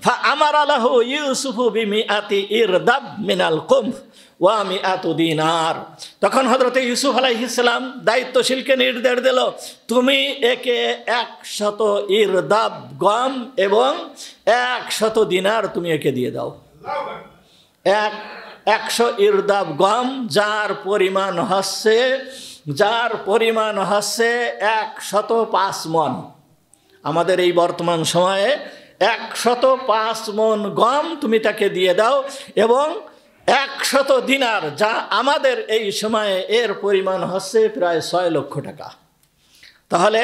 ফাআমারা লাহু ইউসুফু বিমিআতি ইরদাব মিনাল কুমহ ওয়া মিআতু দিনার। তখন হযরতে ইউসুফ আলাইহিস সালাম দায়িত্বশীলকে নির্দেশ দিল, তুমি একে 100 ইরদাব গম এবং 100 দিনার তুমি একে দিয়ে দাও। 100 ইরদাব গম, যার পরিমাণ হচ্ছে 105 মণ। আমাদের এই বর্তমান সময়ে 105 মণ গম তুমি তাকে দিয়ে দাও এবং 100 দিনার, যা আমাদের এই সময়ে এর পরিমাণ হচ্ছে প্রায় 6 লক্ষ টাকা। তাহলে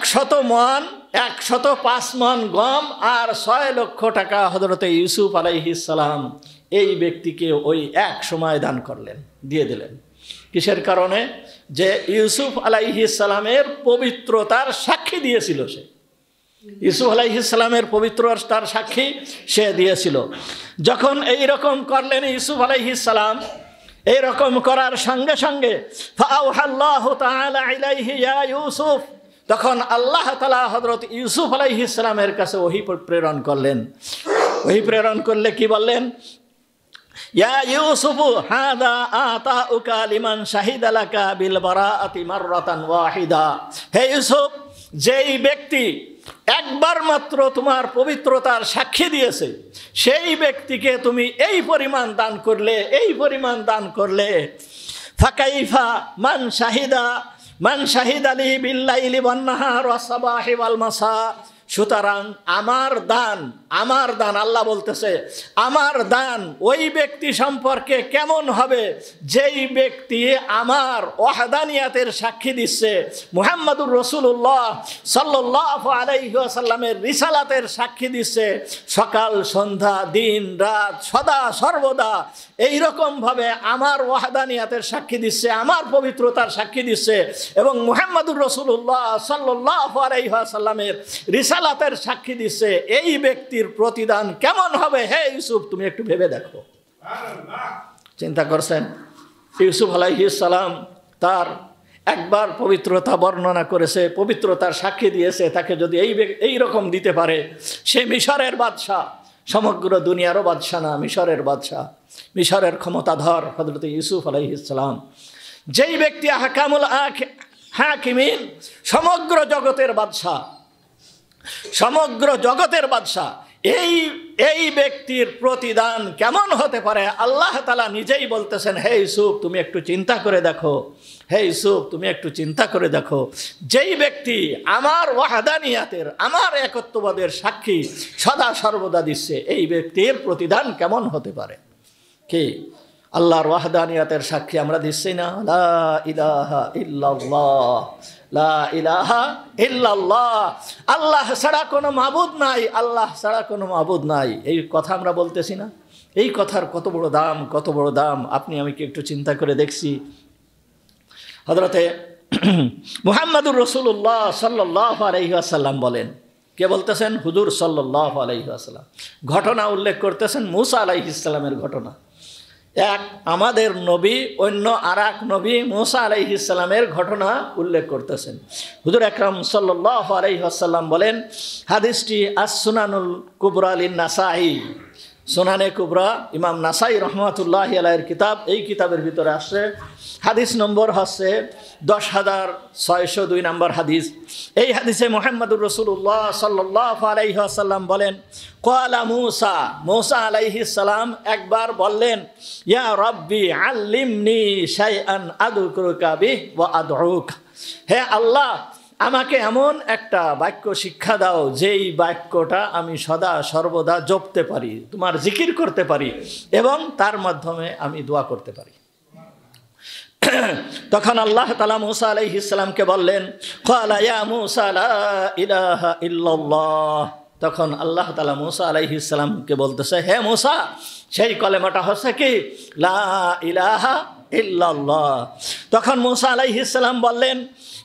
100 মণ, 105 মণ গম আর 6 লক্ষ টাকা হযরতে ইউসুফ আলাইহিস সালাম এই ব্যক্তিকে ওই এক সময় দান করলেন, দিয়ে দিলেন। কিসের কারণে? যে ইউসুফ আলাইহিস সালামের পবিত্রতার সাক্ষী দিয়েছিল সে। ইউসুফ আলাইহিস সালামের পবিত্রতার সাক্ষী সে দিয়েছিল। যখন এই রকম করলেন ইউসুফ আলাইহিস সালাম, এই রকম করার সঙ্গে সঙ্গে ফাআওহাল্লাহু তাআলা ইলাইহি ইয়া ইউসুফ, তখন আল্লাহ তাআলা হযরত ইউসুফ আলাইহিস সালামের কাছে ওহী প্রেরণ করলেন। ওহী প্রেরণ করলে কি বললেন? ইয়া ইউসুফ হাদা আতাউকা লিমান শাহিদা লাকা বিল বারাআতি মাররাতান ওয়াহিদা। হে ইউসুফ, যেই ব্যক্তি একবার মাত্র তোমার পবিত্রতার সাক্ষী দিয়েছে সেই ব্যক্তিকে তুমি এই পরিমাণ দান করলে ফাকাইফা মান শাহিদা লি বিল্লাইলি ওয়ান নাহার ওয়াস সাবাহি ওয়াল মাসা। সুতরাং আমার দান আল্লাহ বলতেছে, আমার দান ওই ব্যক্তি সম্পর্কে কেমন হবে যেই ব্যক্তি আমার ওয়াহদানিয়াতের সাক্ষী দিচ্ছে, মুহাম্মদুর রাসূলুল্লাহ সাল্লাল্লাহু আলাইহি ওয়াসাল্লামের রিসালাতের সাক্ষী দিচ্ছে, সকাল সন্ধ্যা দিন রাত সদা সর্বদা এই রকম ভাবে আমার ওয়াহদানিয়াতের সাক্ষী দিচ্ছে, আমার পবিত্রতার সাক্ষী দিচ্ছে এবং মুহাম্মদুর রাসূলুল্লাহ সাল্লাল্লাহু আলাইহি ওয়াসাল্লামের রিসালাতের সাক্ষী দিচ্ছে। এই ব্যক্তির প্রতিদান কেমন হবে? হে ইউসুফ, তুমি একটু ভেবে দেখো। চিন্তা করছেন? ইউসুফ আলাইহিস সালাম তার একবার পবিত্রতা বর্ণনা করেছে, পবিত্রতার সাক্ষী দিয়েছে, তাকে যদি এই রকম দিতে পারে, সে মিশরের বাদশাহ, সমগ্র দুনিয়ারও বাদশাহ না, মিশরের বাদশাহ, মিশরের ক্ষমতাধর হযরত ইউসুফ আলাইহিস সালাম, যেই ব্যক্তি আহকামুল হাকিমিন, সমগ্র জগতের বাদশাহ, সমগ্র জগতের বাদশাহ, এই ব্যক্তির প্রতিদান কেমন হতে পারে? আল্লাহ তাআলা নিজেই বলতেছেন, হে ইউসুফ তুমি একটু চিন্তা করে দেখো, হে ইউসুফ তুমি একটু চিন্তা করে দেখো, যেই ব্যক্তি আমার ওয়াহদানিয়াতের, আমার একত্ববাদের সাক্ষী সদা সর্বদা দিচ্ছে, এই ব্যক্তির প্রতিদান কেমন হতে পারে? কি আল্লাহর ওয়াহদানিয়াতের সাক্ষী আমরা দিচ্ছি না? লা ইলাহা ইল্লাল্লাহ, লা ইলাহা ইল্লাল্লাহ, আল্লাহ ছাড়া কোনো মাবুদ নাই, আল্লাহ ছাড়া কোনো মাবুদ নাই, এই কথা আমরা বলতেছি না? এই কথার কত বড় দাম, কত বড় দাম আপনি আমি কি একটু চিন্তা করে দেখছি? হযরতে মুহাম্মদুর রাসূলুল্লাহ সাল্লাল্লাহু আলাইহি ওয়াসাল্লাম বলেন, কে বলতেছেন? হুজুর সাল্লাল্লাহু আলাইহি ওয়াসাল্লাম ঘটনা উল্লেখ করতেছেন, মূসা আলাইহিস সালামের ঘটনা। এক আমাদের নবী, অন্য আর এক নবী মূসা আলাইহিস সালামের ঘটনা উল্লেখ করতেছেন। হুজুর আকরাম সাল্লাল্লাহু আলাইহি ওয়াসাল্লাম বলেন, হাদিসটি আস-সুনানুল কুবরা লিন-নাসাই, সুনানে কুবরা ইমাম নাসাই রহমাতুল্লাহি আলাইহির কিতাব, এই কিতাবের ভিতরে আসছে। হাদিস নম্বর হচ্ছে 10,602 নম্বর হাদিস। এই হাদিসে মুহাম্মদুর রাসূলুল্লাহ সাল্লাল্লাহু আলাইহি ওয়াসাল্লাম বলেন, ক্বালা মূসা আলাইহিস সালাম একবার বললেন, ইয়া রাব্বি আল্লিমনি শাইআন আযকুরুকা বিহি ওয়া আদউক। হে আল্লাহ, আমাকে এমন একটা বাক্য শিক্ষা দাও যেই বাক্যটা আমি সদা সর্বদা জপতে পারি, তোমার জিকির করতে পারি এবং তার মাধ্যমে আমি দোয়া করতে পারি। তখন আল্লাহ তাআলা মূসা আলাইহিস সালামকে বললেন, ক্বালা ইয়া মূসা লা ইলাহা ইল্লাল্লাহ তখন আল্লাহ তাআলা মূসা আলাইহিস সালামকে বলতেছে, হে মূসা, সেই কলেমাটা হচ্ছে কি লা ইলাহা ইল্লাল্লাহ। তখন মূসা আলাইহিস সালাম বললেন,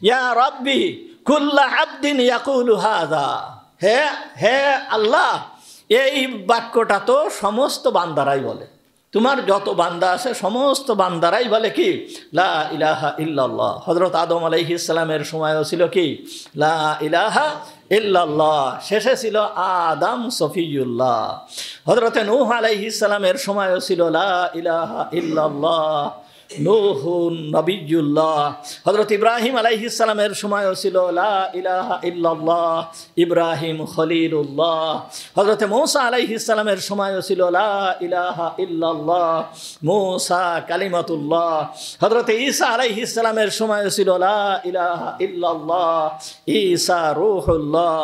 ইয়া রাব্বি কুল্লা আবদিন ইয়াকুলু হাযা, হে হে আল্লাহ, এই বাক্যটা তো সমস্ত বান্দারাই বলে, তোমার যত বান্দা আছে সমস্ত বান্দারাই বলে কি লা ইলাহা ইল্লাল্লাহ। হযরত আদম আলাইহিস সালামের সময়ও ছিল কি লা ইলাহা ইল্লাল্লাহ, শেষে ছিল আদম সফিউল্লাহ। হযরত নূহ আলাইহিস সালামের সময়ও ছিল লা ইলাহা ইল্লাল্লাহ, নূহুন নবিয়্যুল্লাহ। হযরত ইব্রাহিম আলাইহিস সালামের সময়ও ছিল লা ইলাহা ইল্লাল্লাহ, ইব্রাহিম খলিলুল্লাহ। হযরত মূসা আলাইহিস সালামের সময়ও ছিল লা ইলাহা ইল্লাল্লাহ, মূসা কালিমাতুল্লাহ। হযরত ঈসা আলাইহিস সালামের সময়ও ছিল লা ইলাহা ইল্লাল্লাহ, ঈসা রূহুল্লাহ।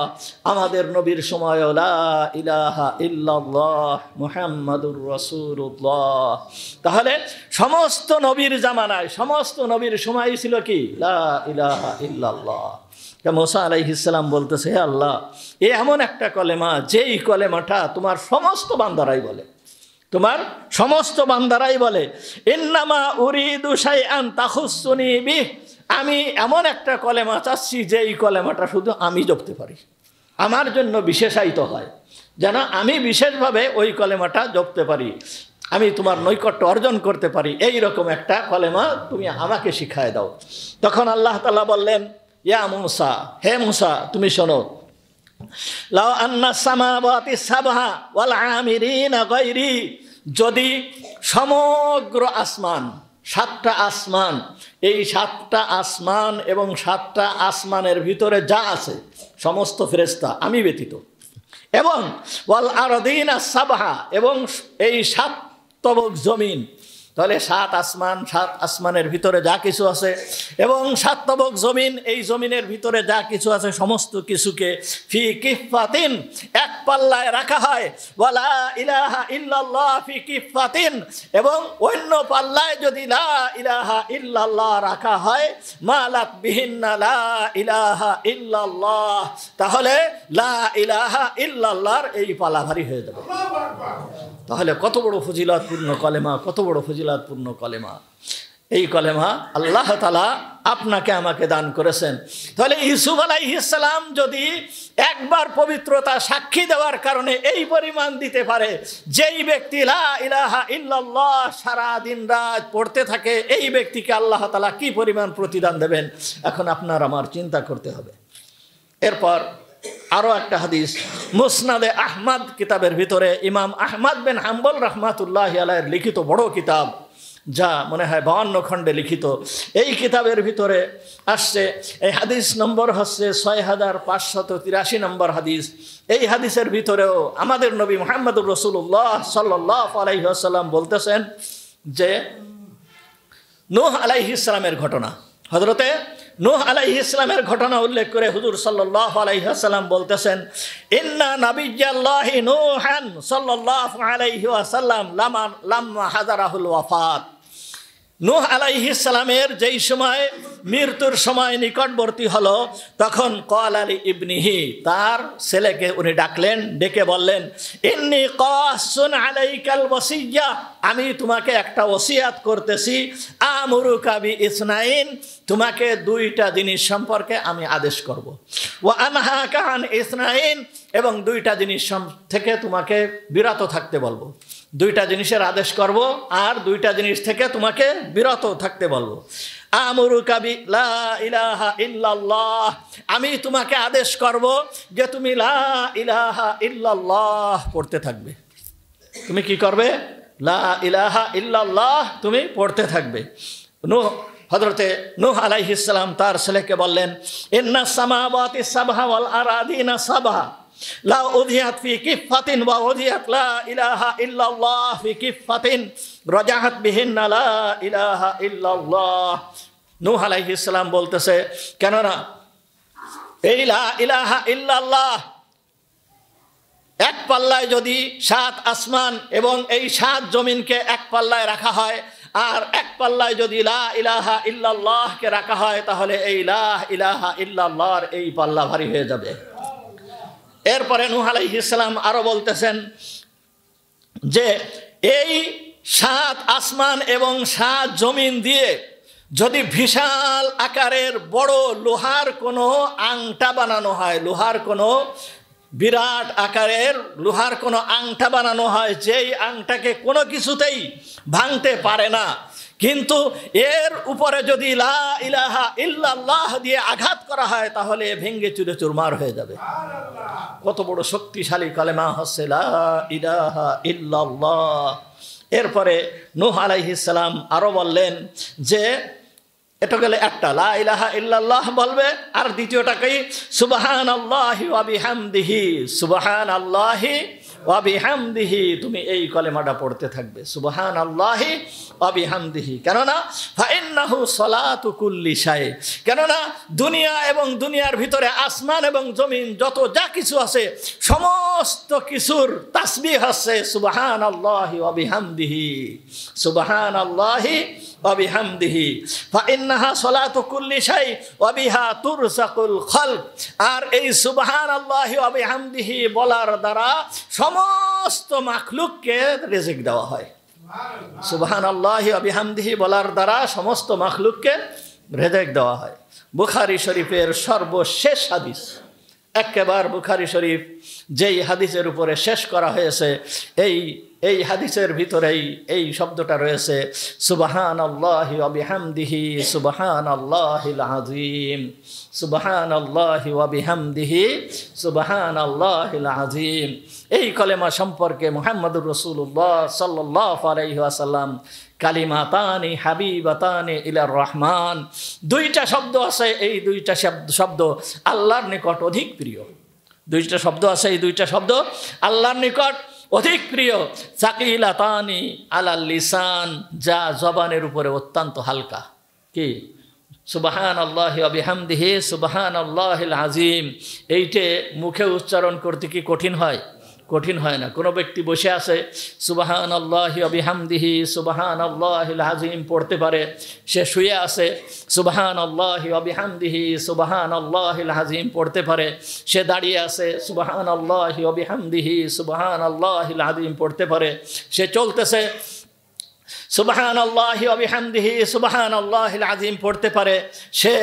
আমাদের নবীর সময়ও লা ইলাহা ইল্লাল্লাহ, মুহাম্মাদুর রাসূলুল্লাহ। তাহলে সমস্ত নবীর জামানায়, সমস্ত নবীর সময় ছিল কি লা ইলাহা ইল্লাল্লাহ। মূসা আলাইহিস সালাম বলতেছে, হে আল্লাহ, এ এমন একটা কলেমা যেই কলেমাটা তোমার সমস্ত বান্দারাই বলে, তোমার সমস্ত বান্দারাই বলে। ইন্নামা উরিদু শাইআন তাখুসসুনি বিহ, আমি এমন একটা কলেমা চাচ্ছি যেই কলেমাটা শুধু আমি জপতে পারি, আমার জন্য বিশেষায়িত হয়, যেন আমি বিশেষভাবে ওই কলেমাটা জপতে পারি, আমি তোমার নৈকট্য অর্জন করতে পারি, এই রকম একটা কলেমা তুমি আমাকে শিখায় দাও। তখন আল্লাহ তাআলা বললেন, ইয়া মূসা, হে মূসা, তুমি শোনো, লাউ আন্না সামাওয়াতি সাবহা ওয়াল আমিরিনা গায়রি, যদি সমগ্র আসমান, সাতটা আসমান, এই সাতটা আসমান এবং সাতটা আসমানের ভিতরে যা আছে সমস্ত ফেরেশতা আমি ব্যতীত, এবং ওয়াল আরদিনা সাবহা, এবং এই সাত তবক জমিন, তাহলে সাত আসমান, সাত আসমানের ভিতরে যা কিছু আছে এবং সাত তবক জমিন, এই জমিনের ভিতরে যা কিছু আছে সমস্ত কিছুকে ফি কিফাতিন, এক পাল্লায় রাখা হয়, ওয়ালা ইলাহা ইল্লাল্লাহ ফি কিফাতিন, এবং অন্য পাল্লায় যদি লা ইলাহা ইল্লাল্লাহ রাখা হয়, মালাত বিহিন্না লা ইলাহা ইল্লাল্লাহ, তাহলে লা ইলাহা ইল্লাল্লাহর এই পাল্লা ভারী হয়ে যাবে। তাহলে কত বড় ফজিলতপূর্ণ কলেমা, কত বড় ফজিলতপূর্ণ কলেমা। এই কলেমা আল্লাহ তাআলা আপনাকে আমাকে দান করেছেন। তাহলে ইউসুফ আলাইহিস সালাম যদি একবার পবিত্রতা সাক্ষী দেওয়ার কারণে এই পরিমাণ দিতে পারে, যেই ব্যক্তি লা ইলাহা ইল্লাল্লাহ সারা দিন রাত পড়তে থাকে, এই ব্যক্তিকে আল্লাহ তাআলা কি পরিমাণ প্রতিদান দেবেন, এখন আপনার আমার চিন্তা করতে হবে। এরপর আরও একটা হাদিস মুসনাদে আহমদ কিতাবের ভিতরে ইমাম আহমদ বিন হাম্বল রাহমাতুল্লাহি আলাইহির লিখিত বড় কিতাব, যা মনে হয় 52 খণ্ডে লিখিত, এই কিতাবের ভিতরে আসছে, এই হাদিস নম্বর হচ্ছে 6583 নম্বর হাদিস। এই হাদিসের ভিতরেও আমাদের নবী মুহাম্মদুর রাসূলুল্লাহ সাল্লাল্লাহু আলাইহি ওয়াসাল্লাম বলতেছেন যে নূহ আলাইহিস সালামের ঘটনা, হযরতে নূহ আলাইহিস সালামের ঘটনা উল্লেখ করে হুজুর সাল্লাল্লাহু আলাইহি ওয়াসাল্লাম বলতেছেন, ইন্না নাবিয়্যাল্লাহি নূহান সাল্লাল্লাহু আলাইহি ওয়াসাল্লাম লাম্মা হাযারাহুল ওয়াফাত, নূহ আলাইহিস সালামের যেই সময় মৃত্যুর সময় নিকটবর্তী হলো, তখন ক্বালা লি ইবনিহি, তার ছেলেকে উনি ডাকলেন, ডেকে বললেন, ইন্নী কাসুন আলাইকাল ওয়াসিয়্যা, আমি তোমাকে একটা ওসিয়াত করতেছি, আমুরুকা বি ইসনাইন, তোমাকে দুইটা জিনিস সম্পর্কে আমি আদেশ করব, ওয়া আনহাকা আন ইসনাইন, এবং দুইটা জিনিস থেকে তোমাকে বিরত থাকতে বলবো, দুইটা জিনিসের আদেশ করব আর দুইটা জিনিস থেকে তোমাকে বিরত থাকতে বলবো। আমুরুকা বি লা ইলাহা ইল্লাল্লাহ, আমি তোমাকে আদেশ করব যে তুমি লা ইলাহা ইল্লাল্লাহ পড়তে থাকবে। তুমি কি করবে? লা ইলাহা ইল্লাল্লাহ তুমি পড়তে থাকবে। হযরতে নূহ আলাইহিস সালাম তার ছেলেকে বললেন, ইন্নাস সামাওয়াতি সাবহা ওয়াল আরাদিনা সাবহা লা উযিয়াত ফি কিফাতিন ওয়া উযিয়াত লা ইলাহা ইল্লাল্লাহ ফি কিফাতিন রাজাহাত বিহিন্না লা ইলাহা ইল্লাল্লাহ। নূহ আলাইহিস সালাম বলতেছে, কেননা এই লা ইলাহা ইল্লাল্লাহ এক পাল্লায় যদি সাত আসমান এবং এই সাত জমিনকে এক পাল্লায় রাখা হয়, আর এক পাল্লায় যদি লা ইলাহা ইল্লাল্লাহকে রাখা হয়, তাহলে এই লা ইলাহা ইল্লাল্লাহর এই পাল্লা ভারী হয়ে যাবে। এরপরে নূহ আলাইহিস সালাম আরো বলতেছেন যে এই 7 আসমান এবং 7 জমিন দিয়ে যদি বিশাল আকারের বড় লোহার কোনো আংটা বানানো হয়, লোহার কোনো বিরাট আকারের লোহার কোনো আংটা বানানো হয়, যেই আংটাকে কোনো কিছুতেই ভাঙতে পারে না, কিন্তু এর উপরে যদি লা ইলাহা ইল্লাল্লাহ দিয়ে আঘাত করা হয় তাহলে ভেঙে চুরে চুরমার হয়ে যাবে। কত বড় শক্তিশালী কালেমা হচ্ছে লা ইলাহা ইল্লাল্লাহ। এরপরে নূহ আলাইহিস সালাম আরো বললেন যে এটা গেলে একটা লা ইলাহা ইল্লাল্লাহ বলবে, আর দ্বিতীয়টাকেই সুবহানাল্লাহি ওয়া বিহামদিহি, সুবহানাল্লাহি ওয়া বিহামদিহি, তুমি এই কলেমাটা পড়তে থাকবে সুবহানাল্লাহি ওয়া বিহামদিহি। কেননা ফাইন্নাহু সলাতু কুল্লি শাই, কেননা দুনিয়া এবং দুনিয়ার ভিতরে আসমান এবং জমিন যত যা কিছু আছে সমস্ত কিছুর তাসবিহ হচ্ছে সুবহানাল্লাহি ওয়া বিহামদিহি, সুবহানাল্লাহি ওয়া বিহামদিহি, ফাইন্নাহা সলাতু কুল্লি শাই ওয়া বিহা তুরসাকুল খালক। আর এই সুবহানাল্লাহি ওয়া বিহামদিহি বলার দ্বারা সমস্ত মাখলুককে রিজিক দেওয়া হয়। সুবহানাল্লাহি ওয়া বিহামদিহি বলার দ্বারা সমস্ত মাখলুককে রিজিক দেওয়া হয়। বুখারী শরীফের সর্বশেষ হাদিস, একেবারে বুখারী শরীফ যেই হাদিসের উপরে শেষ করা হয়েছে, এই হাদিসের ভিতরেই এই শব্দটা রয়েছে সুবহানাল্লাহি ওয়া বিহামদিহি সুবহানাল্লাহিল আযীম, সুবহানাল্লাহি ওয়া বিহামদিহি সুবহানাল্লাহিল আযীম। এই কলেমা সম্পর্কে মুহাম্মদুর রাসূলুল্লাহ সাল্লাল্লাহু আলাইহি ওয়াসাল্লাম কালিমাতানি হাবিবাতানি ইলার রহমান, দুইটা শব্দ আছে, এই দুইটা শব্দ আল্লাহর নিকট অধিক প্রিয়। দুইটা শব্দ আছে, এই দুইটা শব্দ আল্লাহর নিকট অধিক প্রিয়। সাকিলাতানি আলাল লিসান, যা জবানের উপরে অত্যন্ত হালকা। কি? সুবহানাল্লাহি ওয়া বিহামদিহি সুবহানাল্লাহিল আযীম। এইটা মুখে উচ্চারণ করতে কি কঠিন হয়? কঠিন হয় না। কোনো ব্যক্তি বসে আছে সুবহানাল্লাহি ওয়া বিহামদিহি সুবহানাল্লাহিল আযীম পড়তে পারে, সে শুয়ে আছে সুবহানাল্লাহি ওয়া বিহামদিহি সুবহানাল্লাহিল আযীম পড়তে পারে, সে দাঁড়িয়ে আছে সুবহানাল্লাহি ওয়া বিহামদিহি সুবহানাল্লাহিল আযীম পড়তে পারে, সে চলতেছে সুবহানাল্লাহি ওয়া বিহামদিহি সুবহানাল্লাহিল আযীম পড়তে পারে, সে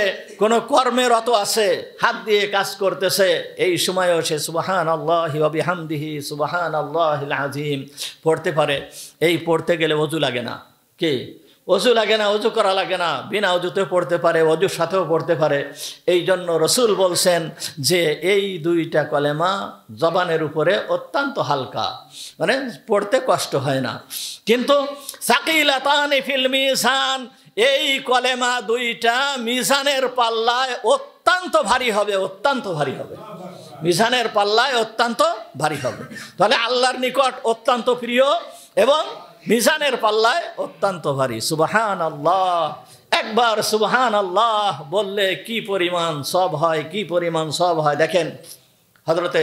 কোনো কর্মে রত আছে, হাত দিয়ে কাজ করতেছে, এই সময়ও সে সুবহানাল্লাহি ওয়া বিহামদিহি সুবহানাল্লাহিল আযীম পড়তে পারে। এই পড়তে গেলে ওযু লাগে না। কি? ওযু লাগে না, ওযু করা লাগে না, বিনা ওযুতেও পড়তে পারে, ওযুর সাথেও পড়তে পারে। এই জন্য রাসূল বলছেন যে এই দুইটা কলেমা জবানের উপরে অত্যন্ত হালকা, মানে পড়তে কষ্ট হয় না। কিন্তু সাকিলাতানি ফিল মিজান, এই কলেমা দুইটা মিজানের পাল্লায় অত্যন্ত ভারী হবে, অত্যন্ত ভারী হবে, মিজানের পাল্লায় অত্যন্ত ভারী হবে। তাহলে আল্লাহর নিকট অত্যন্ত প্রিয় এবং মিজানের পাল্লায় অত্যন্ত ভারী। সুবহানাল্লাহ, একবার সুবহানাল্লাহ বললে কি পরিমাণ সব হয়, কি পরিমাণ সব হয়। দেখেন হযরতে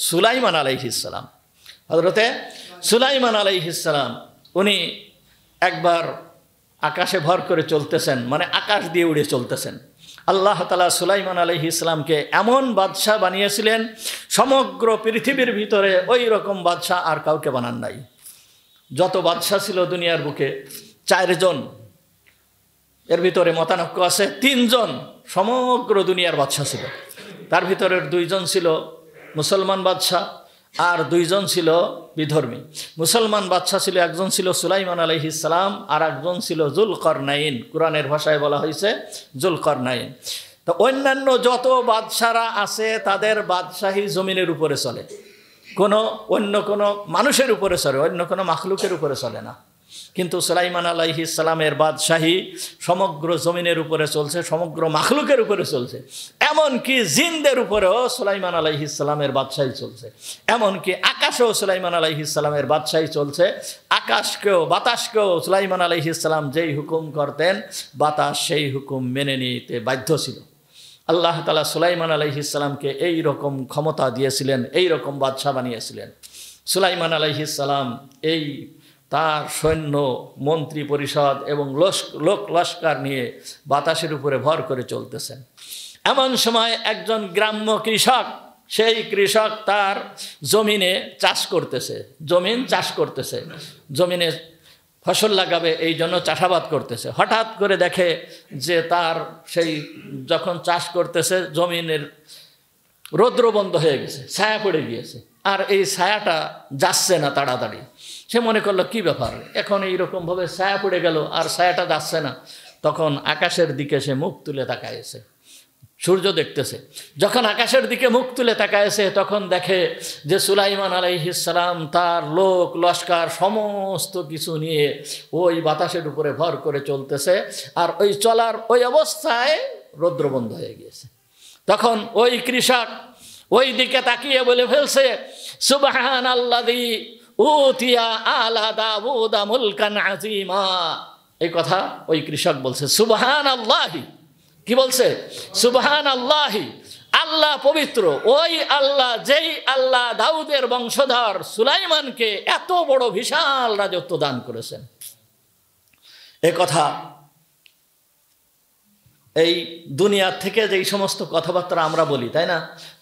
সুলাইমান আলাইহিস সালাম, হযরতে সুলাইমান আলাইহিস সালাম উনি একবার আকাশে ভর করে চলতেছেন, মানে আকাশ দিয়ে উড়ে চলতেছেন। আল্লাহ তাআলা সুলাইমান আলাইহিস সালামকে এমন বাদশাহ বানিয়েছিলেন, সমগ্র পৃথিবীর ভিতরে ওই রকম বাদশাহ আর কাউকে বানান নাই। যত বাদশাহ ছিল দুনিয়ার বুকে 4 জন, এর ভিতরে মতানক্য আছে 3 জন সমগ্র দুনিয়ার বাদশাহ ছিল। তার ভিতরের 2 জন ছিল মুসলমান বাদশাহ আর 2 জন ছিল বিধর্মী। মুসলমান বাদশাহ ছিল, একজন ছিল সুলাইমান আলাইহিস সালাম আর একজন ছিল যুলকারনাইন, কোরআনের ভাষায় বলা হয়েছে যুলকারনাইন। তো অন্যান্য যত বাদশাহরা আছে তাদের বাদশাহী জমিনের উপরে চলে, অন্য কোনো মানুষের উপরে চলে, অন্য কোনো মাখলুকের উপরে চলে না। কিন্তু সুলাইমান আলাইহিস সালামের বাদশাহী সমগ্র জমিনের উপরে চলছে, সমগ্র মাখলুকের উপরে চলছে। এমনকি জিনদের উপরেও সুলাইমান আলাইহিস সালামের বাদশাহী চলছে। এমনকি আকাশেও সুলাইমান আলাইহিস সালামের বাদশাহী চলছে। আকাশকেও বাতাসকেও সুলাইমান আলাইহিস সালাম যেই হুকুম করতেন বাতাস সেই হুকুম মেনে নিতে বাধ্য ছিল। আল্লাহ তাআলা সুলাইমান আলাইহিস সালামকে এই রকম ক্ষমতা দিয়েছিলেন, এই রকম বাদশাহ বানিয়েছিলেন। সুলাইমান আলাইহিস সালাম এই তার সৈন্য, মন্ত্রী পরিষদ এবং লোক লস্কর নিয়ে বাতাসের উপরে ভর করে চলতেছেন। এমন সময় একজন গ্রাম্য কৃষক, সেই কৃষক তার জমিনে চাষ করতেছে, জমিনে ফসল লাগাবে এই জন্য চাষাবাদ করতেছে। হঠাৎ করে দেখে যে তার সেই যখন চাষ করতেছে জমিনের রৌদ্র বন্ধ হয়ে গেছে, ছায়া পড়ে গিয়েছে, আর এই ছায়াটা যাচ্ছে না তাড়াতাড়ি। সে মনে করলো কি ব্যাপার, এখন এইরকমভাবে ছায়া পড়ে গেল আর ছায়াটা যাচ্ছে না। তখন আকাশের দিকে সে মুখ তুলে তাকাইছে, সূর্য দেখতেছে। যখন আকাশের দিকে মুখ তুলে তাকাইছে তখন দেখে যে সুলাইমান আলাইহিস সালাম তার লোক লস্কর সমস্ত কিছু নিয়ে ওই বাতাসের উপরে ভর করে চলতেছে, আর ওই চলার ওই অবস্থায় রৌদ্র বন্ধ হয়ে গিয়েছে। তখন ওই কৃষক ওই দিকে তাকিয়ে বলে ফেলছে, সুবহানাল্লাযী উতিয়া আলা দাউদা মুলকান আযীমা। এই কথা ওই কৃষক বলছে, সুবহানাল্লাহি। কি বলছে? সুবহানাল্লাহি, আল্লাহ পবিত্র, ওই আল্লাহ যেই আল্লাহ দাউদের বংশধর সুলাইমানকে এত বড় বিশাল রাজত্ব দান করেছেন। এ কথা এই দুনিয়ার থেকে যেই সমস্ত কথাবার্তা আমরা বলি, তাই না,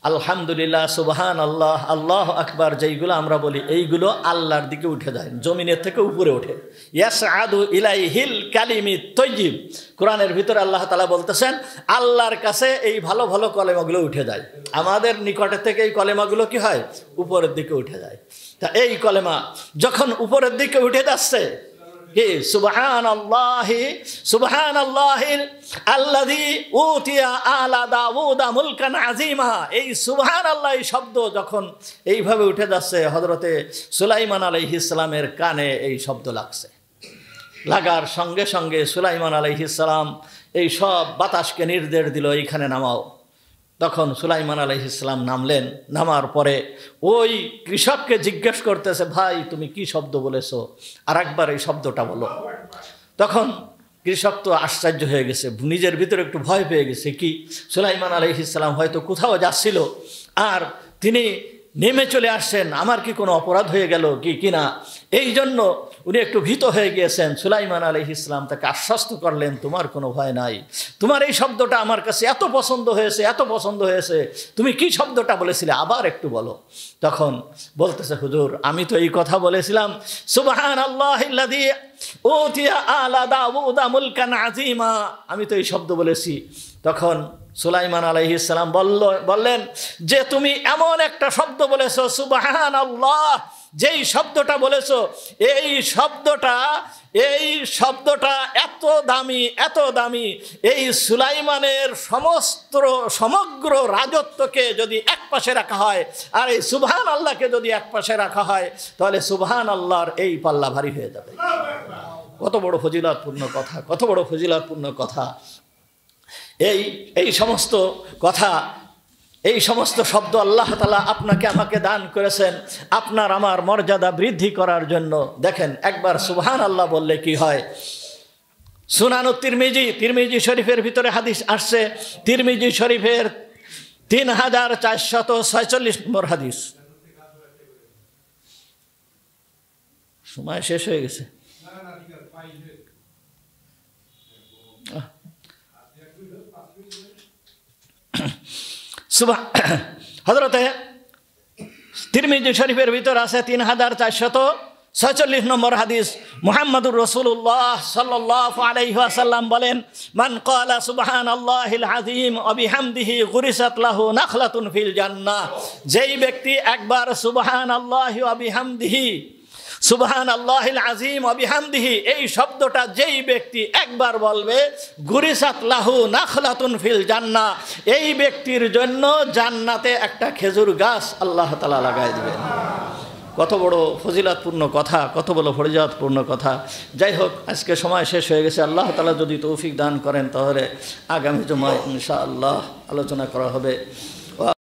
আলহামদুলিল্লাহ, সুবহান আল্লাহ, আল্লাহ আকবার, যেইগুলো আমরা বলি এইগুলো আল্লাহর দিকে উঠে যায়, জমিনের থেকে উপরে ওঠে। ইয়াসআদু ইলাইহিল কালিমিত তাইয়্যিব, কোরআনের ভিতরে আল্লাহ তাআলা বলতেছেন আল্লাহর কাছে এই ভালো ভালো কলেমাগুলো উঠে যায়। আমাদের নিকটে থেকে এই কলেমাগুলো কি হয়? উপরের দিকে উঠে যায়। তা এই কলেমা যখন উপরের দিকে উঠে যাচ্ছে, কি সুবহানাল্লাহি, সুবহানাল্লাহিল আল্লাযী উতিয়া আলা দাউদা মুলকান আযীমা, এই সুবহানাল্লাহ শব্দ যখন এইভাবে উঠে যাচ্ছে, হযরতে সুলাইমান আলাইহিস সালামের কানে এই শব্দ লাগছে। লাগার সঙ্গে সঙ্গে সুলাইমান আলাইহিস সালাম এই সব বাতাসকে নির্দেশ দিল এইখানে নামাও। তখন সুলাইমান আলাইহিস সালাম নামলেন। নামার পরে ওই কৃষককে জিজ্ঞেস করতেছে, ভাই তুমি কি শব্দ বলেছো, আর একবার এই শব্দটা বলো। তখন কৃষক তো আশ্চর্য হয়ে গেছে, নিজের ভিতরে একটু ভয় পেয়ে গেছে। কি, সুলাইমান আলাইহিস সালাম হয়তো কোথাও যাচ্ছিল আর তিনি নেমে চলে আসছেন, আমার কি কোনো অপরাধ হয়ে গেল কি কিনা, এই জন্য উনি একটু ভীত হয়ে গিয়েছেন। সুলাইমান আলাইহিস সালাম তাকে আশ্বস্ত করলেন, তোমার কোনো ভয় নাই, তোমার এই শব্দটা আমার কাছে এত পছন্দ হয়েছে, এত পছন্দ হয়েছে, তুমি কি শব্দটা বলেছিলে আবার একটু বলো। তখন বলতেছে, হুজুর আমি তো এই কথা বলেছিলাম, সুবহানাল্লাহিল্লাযী উতিয়া আলা দাউদা মুলকান আযীমা, আমি তো এই শব্দ বলেছি। তখন সুলাইমান আলাইহিস সালাম বললেন যে তুমি এমন একটা শব্দ বলেছো সুবহানাল্লাহ, যেই শব্দটা বলেছো এই শব্দটা এত দামি, এত দামি, এই সুলাইমানের সমগ্র রাজত্বকে যদি এক পাশে রাখা হয় আর এই সুবহানাল্লাহকে যদি এক পাশে রাখা হয় তাহলে সুবহানাল্লাহর এই পাল্লা ভারী হয়ে যাবে। কত বড় ফজিলতপূর্ণ কথা, কত বড় ফজিলতপূর্ণ কথা। এই সমস্ত কথা, এই সমস্ত শব্দ আল্লাহ তাআলা আপনাকে আমাকে দান করেছেন আপনার আমার মর্যাদা বৃদ্ধি করার জন্য। দেখেন একবার সুবহানাল্লাহ বললে কি হয়। সুনানুত তিরমিজি শরীফের ভিতরে হাদিস আসছে, তিরমিজি শরীফের 3446 নম্বর হাদিস। সময় শেষ হয়ে গেছে। হযরতে তিরমিজি শরীফের ভিতর আছে 3446 নম্বর হাদিস। মুহাম্মদুর রাসূলুল্লাহ সাল্লাল্লাহু আলাইহি ওয়াসাল্লাম বলেন, মান ক্বালা সুবহানাল্লাহিল আযীম ওয়া বিহামদিহি গুরিসাত লাহু নাখলাতুন ফিল জান্নাহ, যেই ব্যক্তি একবার সুবহানাল্লাহি ওয়া বিহামদিহি, সুবহানাল্লাহিল আযীম ওয়া বিহামদিহি এই শব্দটা যেই ব্যক্তি একবার বলবে, গুরিসাত লাহু নাখলাতুন ফিল জান্নাহ, এই ব্যক্তির জন্য জান্নাতে একটা খেজুর গাছ আল্লাহ তাআলা লাগায় দিবেন। কত বড় ফজিলতপূর্ণ কথা, কত বড় ফজিলতপূর্ণ কথা। যাই হোক, আজকে সময় শেষ হয়ে গেছে। আল্লাহ তাআলা যদি তৌফিক দান করেন তাহলে আগামী জুমায় ইনশাআল্লাহ আলোচনা করা হবে।